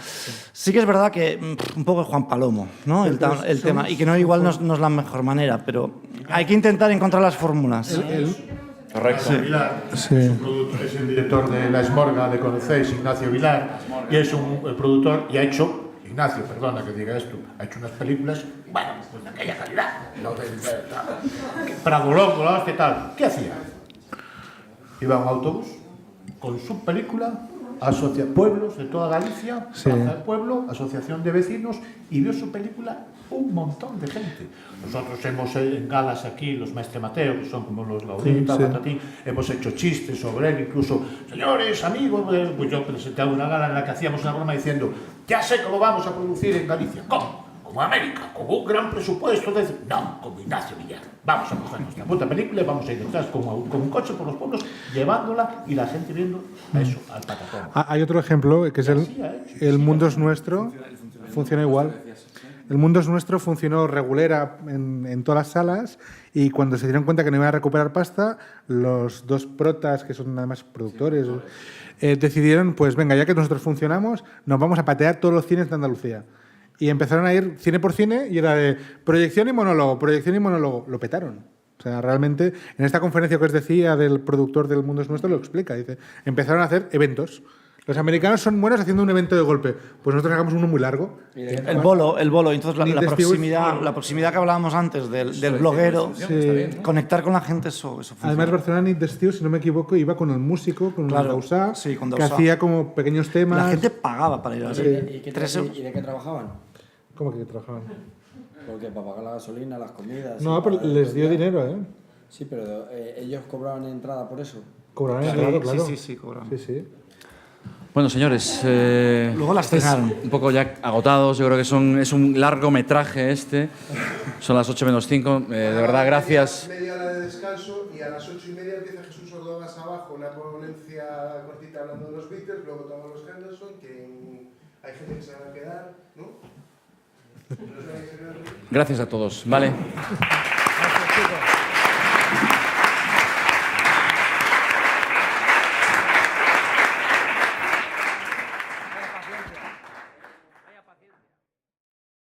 E: sí que es verdad que un poco Juan Palomo, ¿no? El tema, y que no igual no es la mejor manera, pero hay que intentar encontrar las fórmulas.
D: Correcto. Sí. Es el director de La Esmorga, de conocéis, Ignacio Vilar, y es el productor, y ha hecho, Ignacio, perdona que diga esto, ha hecho unas películas, bueno, pues de aquella calidad, no Prado Longo, la hostia tal. ¿Qué hacía? Iba a un autobús con su película, pueblos de toda Galicia, Plaza del Pueblo, asociación de vecinos, y vio su película un montón de gente. Nosotros hemos en galas aquí, los Maestre Mateo, que son como los Laurita, Patatín, hemos hecho chistes sobre él, incluso, señores, amigos, pues yo presenté una gala en la que hacíamos una broma diciendo, ya sé cómo vamos a producir en Galicia. ¿Cómo? Como América, con un gran presupuesto. No, como Ignacio Villar. Vamos a coger nuestra puta película y vamos a ir detrás con un coche por los pueblos, llevándola y la gente viendo a eso, al patatón.
C: Hay otro ejemplo, que es El Mundo es Nuestro. Funciona igual. El Mundo es Nuestro funcionó regulera en todas las salas, y cuando se dieron cuenta que no iban a recuperar pasta, los dos protas, que son además productores, decidieron, pues venga, ya que nosotros funcionamos, nos vamos a patear todos los cines de Andalucía. Y empezaron a ir cine por cine, y era de proyección y monólogo. Lo petaron. O sea, realmente, en esta conferencia que os decía del productor del Mundo es Nuestro, lo explica. Dice, empezaron a hacer eventos. Los americanos son buenos haciendo un evento de golpe. Pues nosotros hagamos uno muy largo.
E: El bolo. Entonces la proximidad que hablábamos antes del bloguero, conectar con la gente, eso funciona.
C: Además, Barcelona Nit d'Estiu, si no me equivoco, iba con el músico, con el Dausà, que hacía como pequeños temas.
E: La gente pagaba para ir a
G: ¿Y de qué trabajaban?
C: ¿Cómo que trabajaban?
G: Porque para pagar la gasolina, las comidas...
C: No, pero les dio dinero, ¿eh?
G: Sí, pero ellos cobraban entrada por eso.
C: Cobraban entrada, claro.
E: Sí, cobraban.
C: Sí.
A: Bueno, señores,
E: luego las cenaron.
A: Un poco ya agotados, yo creo que es un largometraje este. Son las 8 menos 5. De verdad, gracias.
I: Media hora de descanso y a las 8:30 empieza Jesús Ordóñez abajo, una ponencia cortita hablando de los Beatles, luego toman los Henderson, que hay gente que se va a quedar, ¿no?
A: Gracias a todos. Vale.